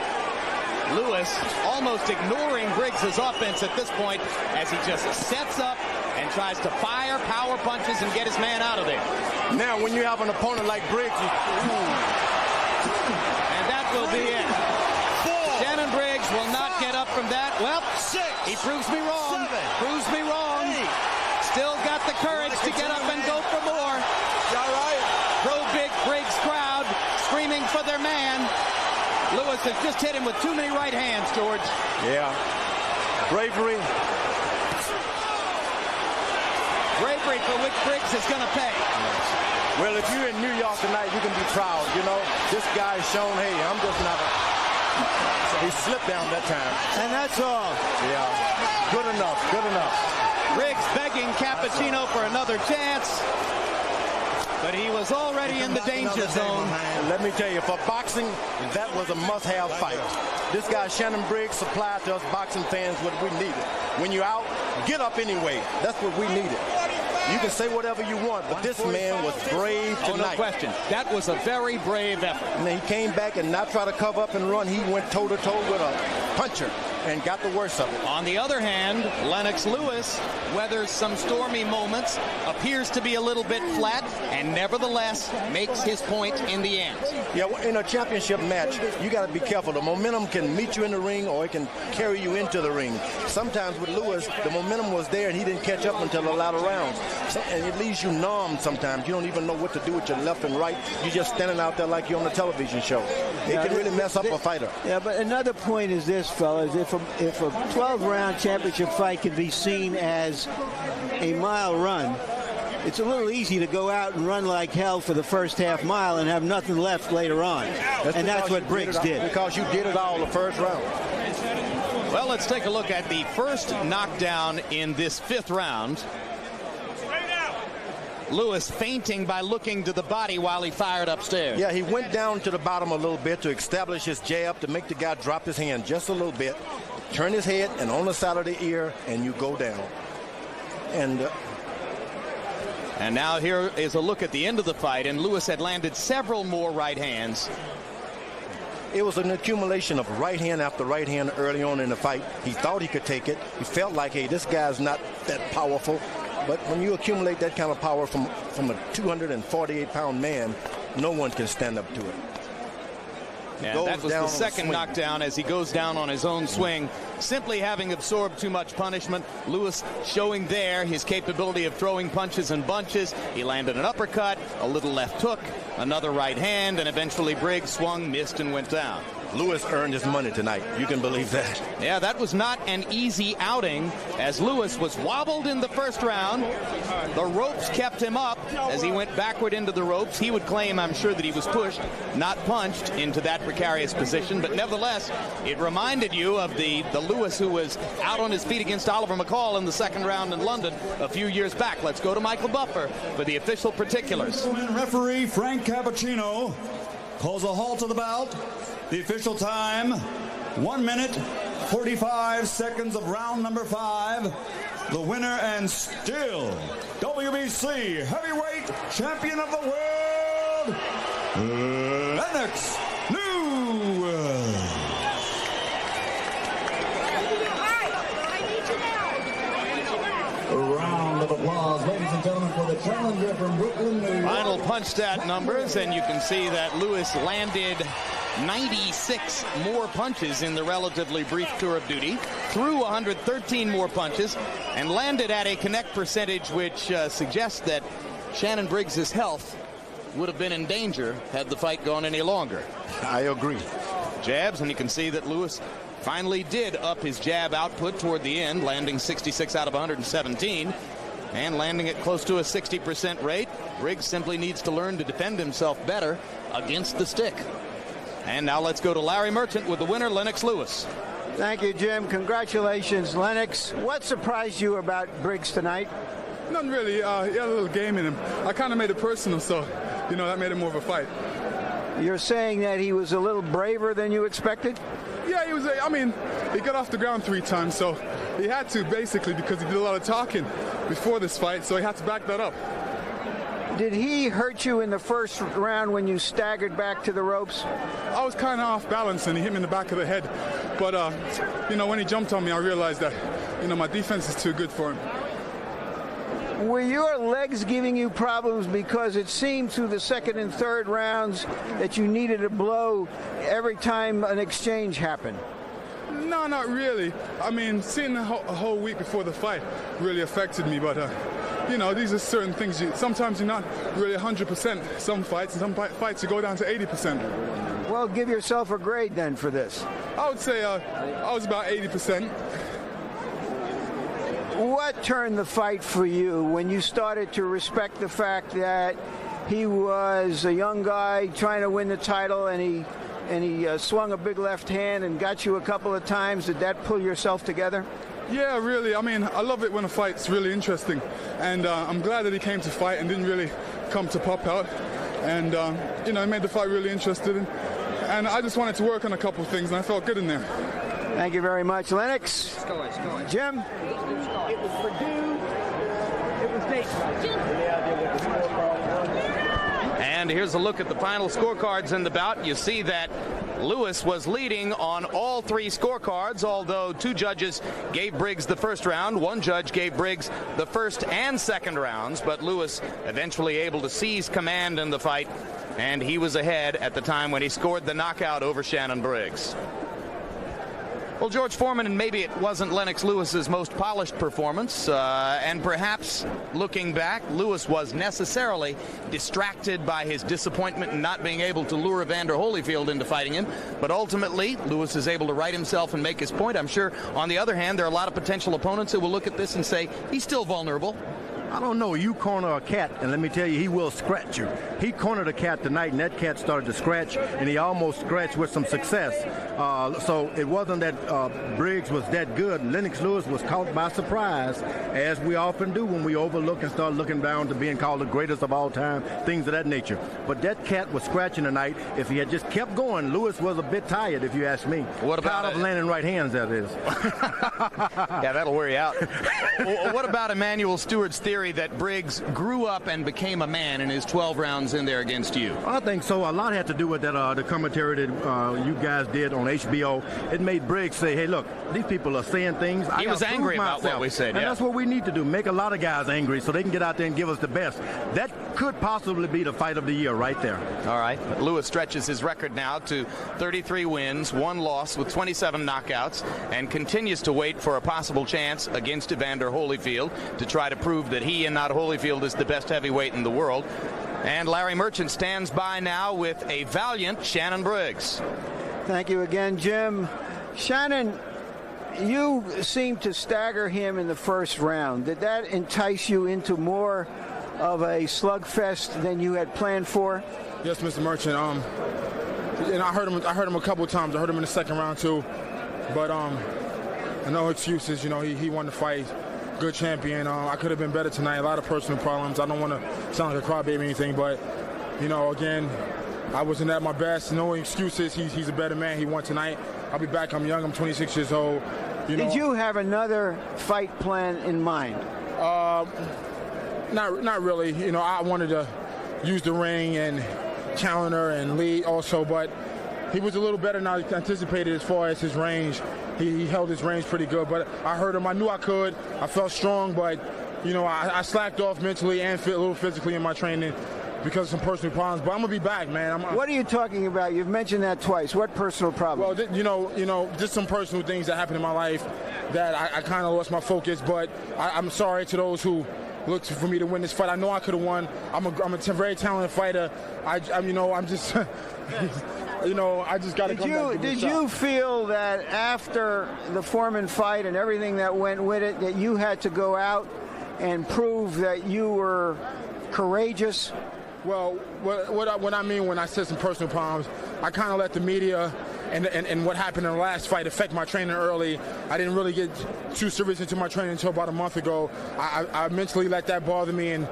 Speaker 5: Lewis almost ignoring Briggs' offense at this point as he just sets up and tries to fire power punches and get his man out of there.
Speaker 7: Now, when you have an opponent like Briggs,
Speaker 5: and that will be it. Shannon Briggs will not get up from that. Well, he proves me wrong. Proves me wrong. Still got the courage to get up and go for more.
Speaker 19: All right.
Speaker 5: Pro-big Briggs crowd screaming for their man. Lewis has just hit him with too many right hands, George.
Speaker 7: Yeah. Bravery.
Speaker 5: Bravery for which Briggs is going to pay.
Speaker 7: Well, if you're in New York tonight, you can be proud. You know, this guy's shown, hey, I'm just not a... He slipped down that time.
Speaker 6: And that's all.
Speaker 7: Yeah. Good enough. Good enough.
Speaker 5: Briggs begging Cappuccino for another chance. But he was already in the danger zone.
Speaker 7: Let me tell you, for boxing, that was a must-have fight. This guy, Shannon Briggs, supplied to us boxing fans what we needed. When you're out, get up anyway. That's what we needed. You can say whatever you want, but this man was brave tonight.
Speaker 5: Oh, no question. That was a very brave effort.
Speaker 7: And then he came back and not try to cover up and run. He went toe-to-toe with a puncher and got the worst of it.
Speaker 5: On the other hand, Lennox Lewis weathers some stormy moments, appears to be a little bit flat, and nevertheless makes his point in the end.
Speaker 7: Yeah, in a championship match, you got to be careful. The momentum can meet you in the ring or it can carry you into the ring. Sometimes with Lewis, the momentum was there and he didn't catch up until the latter rounds. And it leaves you numb sometimes. You don't even know what to do with your left and right. You're just standing out there like you're on a television show. It can really mess up a fighter.
Speaker 6: Yeah, but another point is this, fellas. If a 12-round championship fight can be seen as a mile run, it's a little easy to go out and run like hell for the first half mile and have nothing left later on. And that's what Briggs did.
Speaker 7: Because you did it all the first round.
Speaker 5: Well, let's take a look at the first knockdown in this fifth round. Lewis fainting by looking to the body while he fired upstairs.
Speaker 7: Yeah, he went down to the bottom a little bit to establish his jab to make the guy drop his hand just a little bit. Turn his head and on the side of the ear, and you go down. And
Speaker 5: now here is a look at the end of the fight, and Lewis had landed several more right hands.
Speaker 7: It was an accumulation of right hand after right hand early on in the fight. He thought he could take it. He felt like, hey, this guy's not that powerful. But when you accumulate that kind of power from a 248-pound man, no one can stand up to it.
Speaker 5: And that was the second knockdown as he goes down on his own swing, simply having absorbed too much punishment. Lewis showing there his capability of throwing punches and bunches. He landed an uppercut, a little left hook, another right hand, and eventually Briggs swung, missed, and went down.
Speaker 7: Lewis earned his money tonight. You can believe that.
Speaker 5: Yeah, that was not an easy outing as Lewis was wobbled in the first round. The ropes kept him up as he went backward into the ropes. He would claim, I'm sure, that he was pushed, not punched into that precarious position. But nevertheless, it reminded you of the Lewis who was out on his feet against Oliver McCall in the second round in London a few years back. Let's go to Michael Buffer for the official particulars.
Speaker 18: Referee Frank Cappuccino calls a halt to the bout. The official time, 1 minute, 45 seconds of round number 5. The winner and still WBC heavyweight champion of the world, Lennox Lewis.
Speaker 16: A round of applause, ladies and gentlemen, for the challenger from Brooklyn, New York.
Speaker 5: Final punch stat numbers, and you can see that Lewis landed 96 more punches in the relatively brief tour of duty, threw 113 more punches, and landed at a connect percentage which suggests that Shannon Briggs' health would have been in danger had the fight gone any longer.
Speaker 7: I agree.
Speaker 5: Jabs, and you can see that Lewis finally did up his jab output toward the end, landing 66 out of 117 and landing at close to a 60% rate. Briggs simply needs to learn to defend himself better against the stick. And now let's go to Larry Merchant with the winner, Lennox Lewis.
Speaker 6: Thank you, Jim. Congratulations, Lennox. What surprised you about Briggs tonight?
Speaker 21: Nothing really. He had a little game in him. I kind of made it personal, so, that made it more of a fight.
Speaker 6: You're saying that he was a little braver than you expected?
Speaker 21: Yeah, he was. He got off the ground 3 times, so he had to, basically, because he did a lot of talking before this fight, so he had to back that up.
Speaker 6: Did he hurt you in the first round when you staggered back to the ropes?
Speaker 21: I was kind of off balance, and he hit me in the back of the head. But, when he jumped on me, I realized that, my defense is too good for him.
Speaker 6: Were your legs giving you problems because it seemed through the second and third rounds that you needed a blow every time an exchange happened?
Speaker 21: No, not really. Seeing a whole week before the fight really affected me, but, these are certain things. Sometimes you're not really 100% some fights, and some fights you go down to 80%.
Speaker 6: Well, give yourself a grade then for this.
Speaker 21: I would say I was about 80%.
Speaker 6: What turned the fight for you when you started to respect the fact that he was a young guy trying to win the title, and he swung a big left hand and got you a couple of times? Did that pull yourself together?
Speaker 21: Yeah, really. I love it when a fight's really interesting, and I'm glad that he came to fight and didn't really come to pop out, and it made the fight really interesting, and I just wanted to work on a couple of things, and I felt good in there.
Speaker 6: Thank you very much, Lennox. Jim?
Speaker 22: It was Purdue. It was Nate.
Speaker 5: And here's a look at the final scorecards in the bout. You see that Lewis was leading on all 3 scorecards, although 2 judges gave Briggs the first round. 1 judge gave Briggs the first and second rounds, but Lewis eventually able to seize command in the fight, and he was ahead at the time when he scored the knockout over Shannon Briggs. Well, George Foreman, and maybe it wasn't Lennox Lewis's most polished performance, and perhaps looking back, Lewis was necessarily distracted by his disappointment in not being able to lure Evander Holyfield into fighting him. But ultimately, Lewis is able to right himself and make his point. I'm sure, on the other hand, there are a lot of potential opponents who will look at this and say, he's still vulnerable.
Speaker 7: I don't know. You corner a cat, and let me tell you, he will scratch you. He cornered a cat tonight, and that cat started to scratch, and he almost scratched with some success. So it wasn't that Briggs was that good. Lennox Lewis was caught by surprise, as we often do when we overlook and start looking down to being called the greatest of all time, things of that nature. But that cat was scratching tonight. If he had just kept going, Lewis was a bit tired, if you ask me.
Speaker 5: What about
Speaker 7: tired of landing right hands, that is.
Speaker 5: Yeah, that'll wear you out. What about Emmanuel Stewart's theory that Briggs grew up and became a man in his 12 rounds in there against you?
Speaker 7: I think so. A lot had to do with that the commentary that you guys did on HBO. It made Briggs say, hey, look, these people are saying things.
Speaker 5: He was angry about what we said,
Speaker 7: and that's what we need to do, make a lot of guys angry so they can get out there and give us the best. That could possibly be the fight of the year right there.
Speaker 5: All right. Lewis stretches his record now to 33 wins, 1 loss with 27 knockouts, and continues to wait for a possible chance against Evander Holyfield to try to prove that he and not Holyfield is the best heavyweight in the world. And Larry Merchant stands by now with a valiant Shannon Briggs.
Speaker 6: Thank you again, Jim. Shannon, you seemed to stagger him in the first round. Did that entice you into more of a slugfest than you had planned for?
Speaker 21: Yes, Mr. Merchant. And I heard him a couple of times. I heard him in the second round too. But no excuses. He won the fight. Good champion. I could have been better tonight. A lot of personal problems. I don't want to sound like a crybaby or anything, but again, I wasn't at my best. No excuses. He's a better man. He won tonight. I'll be back. I'm young. I'm 26 years old.
Speaker 6: Did you have another fight plan in mind?
Speaker 21: Not really. You know, I wanted to use the ring and counter and lead also, but he was a little better than I anticipated as far as his range. He held his range pretty good, but I heard him. I knew I could. I felt strong, but, you know, I slacked off mentally and a little physically in my training because of some personal problems. But I'm going to be back, man.
Speaker 6: What are you talking about? You've mentioned that twice. What personal problems?
Speaker 21: Well, you know, just some personal things that happened in my life that I kind of lost my focus, but I'm sorry to those who looked for me to win this fight. I know I could have won. I'm a very talented fighter. I'm just... You know, I just got to come back.
Speaker 6: Did you feel that after the Foreman fight and everything that went with it, that you had to go out and prove that you were courageous?
Speaker 21: Well, what I mean when I said some personal problems, I kind of let the media and what happened in the last fight affect my training early. I didn't really get too serious into my training until about a month ago. I mentally let that bother me, and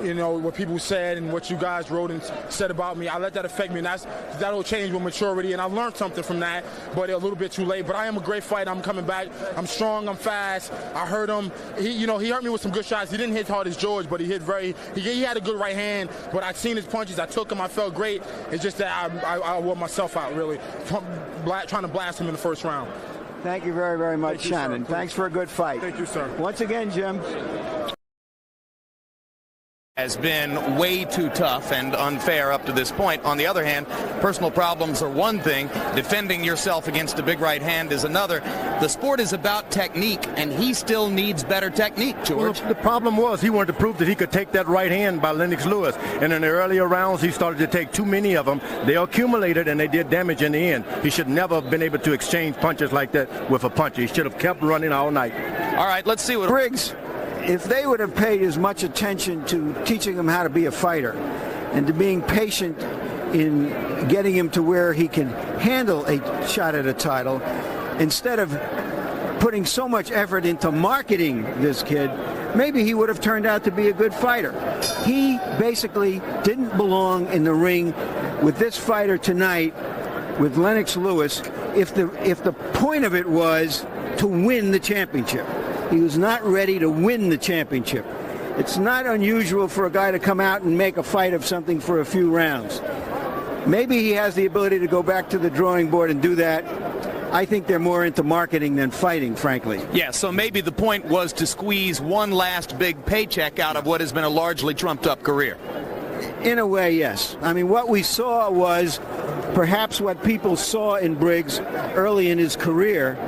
Speaker 21: you know what people said and what you guys wrote and said about me. I let that affect me, and that'll change with maturity. And I learned something from that, but a little bit too late. But I am a great fighter. I'm coming back. I'm strong. I'm fast. I hurt him. He hurt me with some good shots. He didn't hit hard as George, but he hit he had a good right hand. But I seen his punches. I took him. I felt great. It's just that I wore myself out really. Trying to blast him in the first round.
Speaker 6: Thank you very, very much, Shannon. Thanks for a good fight.
Speaker 21: Thank you, sir.
Speaker 6: Once again, Jim.
Speaker 2: Has been way too tough and unfair up to this point. On the other hand, personal problems are one thing. Defending yourself against a big right hand is another. The sport is about technique, and he still needs better technique, George.
Speaker 7: Well, the problem was he wanted to prove that he could take that right hand by Lennox Lewis. And in the earlier rounds, he started to take too many of them. They accumulated, and they did damage in the end. He should never have been able to exchange punches like that with a puncher. He should have kept running all night.
Speaker 2: All right, let's see what...
Speaker 6: Briggs, if they would have paid as much attention to teaching him how to be a fighter and to being patient in getting him to where he can handle a shot at a title, instead of putting so much effort into marketing this kid, maybe he would have turned out to be a good fighter. He basically didn't belong in the ring with this fighter tonight with Lennox Lewis if the point of it was to win the championship. He was not ready to win the championship. It's not unusual for a guy to come out and make a fight of something for a few rounds. Maybe he has the ability to go back to the drawing board and do that. I think they're more into marketing than fighting, frankly.
Speaker 2: Yeah, so maybe the point was to squeeze one last big paycheck out of what has been a largely trumped-up career.
Speaker 6: In a way, yes. I mean, what we saw was perhaps what people saw in Briggs early in his career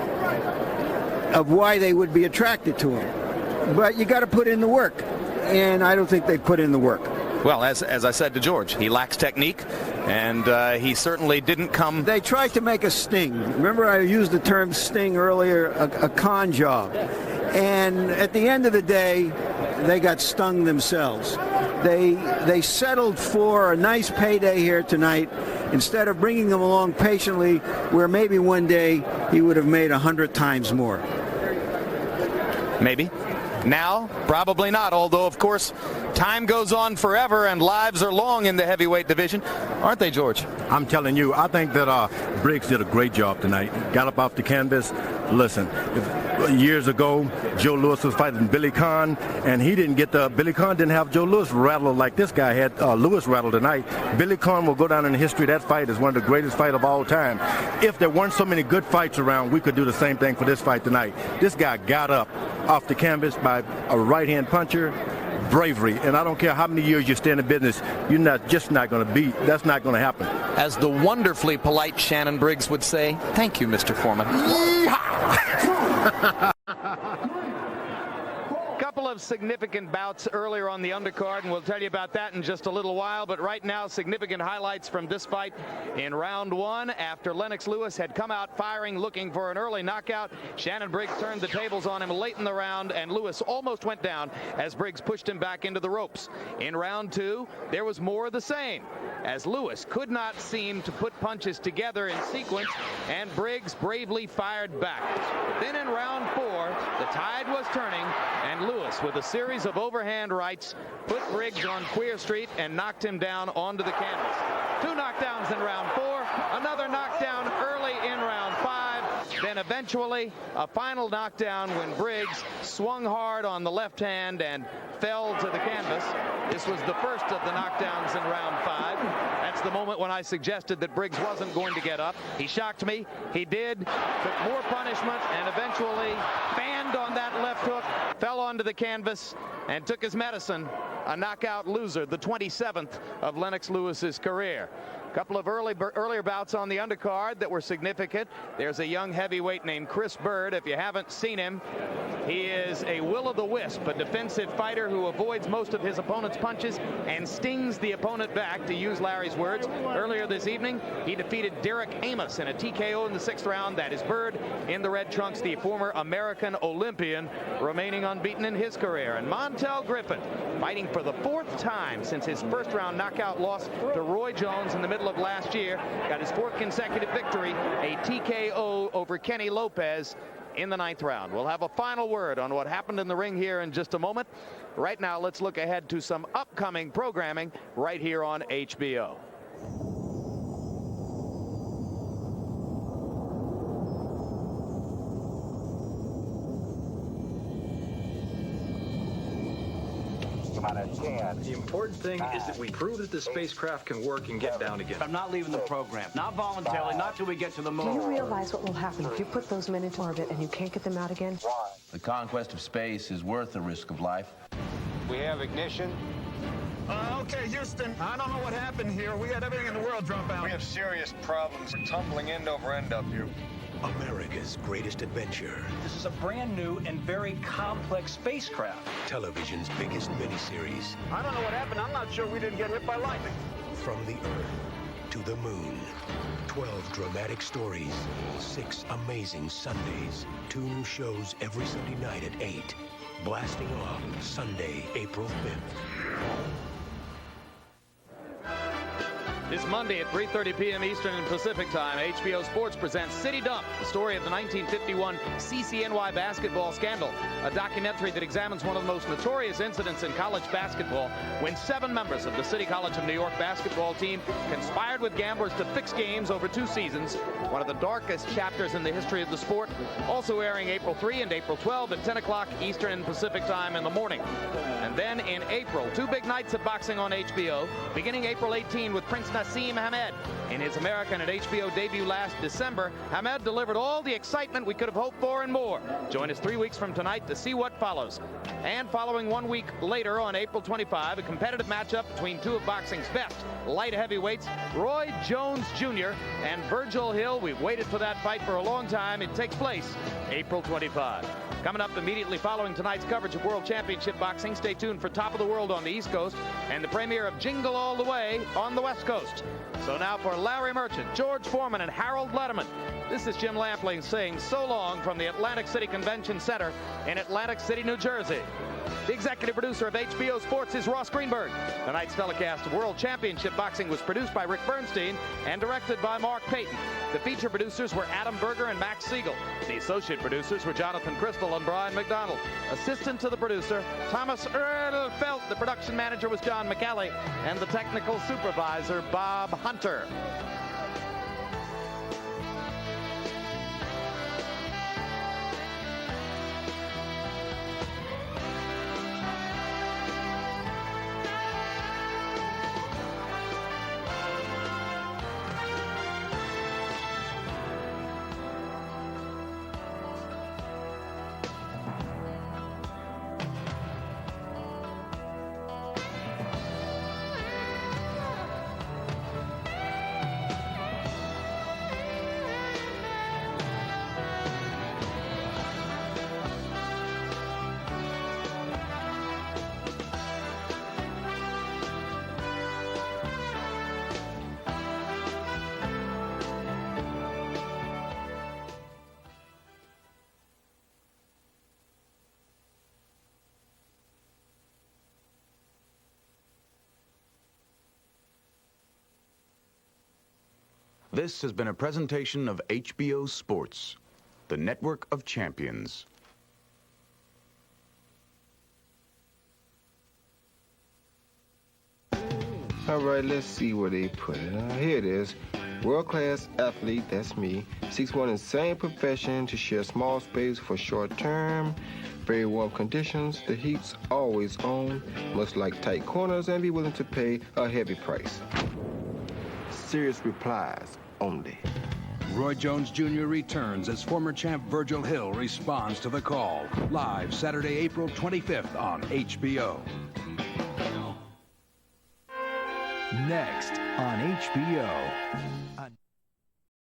Speaker 6: of why they would be attracted to him. But you got to put in the work, and I don't think they put in the work.
Speaker 2: Well, as I said to George, he lacks technique, and he certainly didn't come...
Speaker 6: They tried to make a sting. Remember I used the term sting earlier, a con job. And at the end of the day, they got stung themselves. They settled for a nice payday here tonight instead of bringing them along patiently where maybe one day he would have made 100 times more.
Speaker 2: Maybe. Now, probably not, although, of course, time goes on forever and lives are long in the heavyweight division. Aren't they, George?
Speaker 7: I'm telling you, I think that Briggs did a great job tonight. Got up off the canvas. Listen, years ago, Joe Louis was fighting Billy Conn, and Billy Conn didn't have Joe Louis rattled like this guy had Louis rattled tonight. Billy Conn will go down in history. That fight is one of the greatest fights of all time. If there weren't so many good fights around, we could do the same thing for this fight tonight. This guy got up off the canvas by a right-hand puncher. Bravery, and I don't care how many years you stay in the business, you're just not going to beat. That's not going to happen.
Speaker 2: As the wonderfully polite Shannon Briggs would say, thank you, Mr. Foreman. Couple of significant bouts earlier on the undercard, and we'll tell you about that in just a little while. But right now, significant highlights from this fight in round one. After Lennox Lewis had come out firing, looking for an early knockout, Shannon Briggs turned the tables on him late in the round, and Lewis almost went down as Briggs pushed him back into the ropes. In round two, there was more of the same, as Lewis could not seem to put punches together in sequence, and Briggs bravely fired back. Then in round four, the tide was turning, and Lewis, with a series of overhand rights, put Briggs on Queer Street and knocked him down onto the canvas. 2 knockdowns in round four, another knockdown early in round 5.
Speaker 5: Then eventually a final knockdown when Briggs swung hard on the left hand and fell to the canvas. This was the first of the knockdowns in round 5. That's the moment when I suggested that Briggs wasn't going to get up. He shocked me. He did. Took more punishment and eventually fanned on that left hook, fell onto the canvas, and took his medicine. A knockout loser, the 27th of Lennox Lewis's career. A couple of earlier bouts on the undercard that were significant. There's a young heavyweight named Chris Bird. If you haven't seen him, he is a will-o'-the-wisp, a defensive fighter who avoids most of his opponent's punches and stings the opponent back, to use Larry's words. Earlier this evening, he defeated Derek Amos in a TKO in the 6th round. That is Bird in the red trunks, the former American Olympian, remaining unbeaten in his career. And Montel Griffin, fighting for the 4th time since his first-round knockout loss to Roy Jones in the middle of last year, got his 4th consecutive victory, a TKO over Kenny Lopez in the 9th round. We'll have a final word on what happened in the ring here in just a moment. Right now, let's look ahead to some upcoming programming right here on HBO.
Speaker 1: The important thing is that we prove that the spacecraft can work and get down again.
Speaker 3: I'm not leaving the program. Not voluntarily, not till we get to the moon.
Speaker 23: Do you realize what will happen if you put those men into orbit and you can't get them out again?
Speaker 3: The conquest of space is worth the risk of life.
Speaker 24: We have ignition.
Speaker 25: Okay, Houston, I don't know what happened here. We had everything in the world drop out.
Speaker 24: We have serious problems. We're tumbling end over end up here.
Speaker 26: America's greatest adventure.
Speaker 27: This is a brand new and very complex spacecraft.
Speaker 26: Television's biggest miniseries.
Speaker 25: I don't know what happened. I'm not sure we didn't get hit by lightning.
Speaker 26: From the Earth to the moon. 12 dramatic stories. 6 amazing Sundays. 2 new shows every Sunday night at 8. Blasting off Sunday, April 5th.
Speaker 5: This Monday at 3:30 p.m. Eastern and Pacific Time, HBO Sports presents City Dump, the story of the 1951 CCNY basketball scandal, a documentary that examines one of the most notorious incidents in college basketball when 7 members of the City College of New York basketball team conspired with gamblers to fix games over 2 seasons, one of the darkest chapters in the history of the sport, also airing April 3 and April 12 at 10 o'clock Eastern and Pacific Time in the morning. And then in April, 2 big nights of boxing on HBO, beginning April 18 with Prince Nassim Hamed. In his American at HBO debut last December, Hamed delivered all the excitement we could have hoped for and more. Join us 3 weeks from tonight to see what follows. And following 1 week later on April 25, a competitive matchup between 2 of boxing's best light heavyweights, Roy Jones Jr. and Virgil Hill. We've waited for that fight for a long time. It takes place April 25. Coming up immediately following tonight's coverage of World Championship Boxing, stay tuned for Top of the World on the East Coast and the premiere of Jingle All the Way on the West Coast. So now for Larry Merchant, George Foreman, and Harold Letterman, this is Jim Lampling saying so long from the Atlantic City Convention Center in Atlantic City, New Jersey. The executive producer of HBO Sports is Ross Greenberg. Tonight's telecast of World Championship Boxing was produced by Rick Bernstein and directed by Mark Payton. The feature producers were Adam Berger and Max Siegel. The associate producers were Jonathan Crystal and Brian McDonald. Assistant to the producer, Thomas Erlfelt. The production manager was John McCallie. And the technical supervisor, Bob Hunter.
Speaker 28: This has been a presentation of HBO Sports, the network of champions.
Speaker 29: All right, let's see where they put it. Here it is.
Speaker 8: World-class athlete, that's me, seeks one in the same profession to share small space for short term, very warm conditions, the heat's always on, must like tight corners and be willing to pay a heavy price. Serious replies only.
Speaker 9: Roy Jones Jr. returns as former champ Virgil Hill responds to the call. Live Saturday, April 25th on HBO.
Speaker 10: Next on HBO.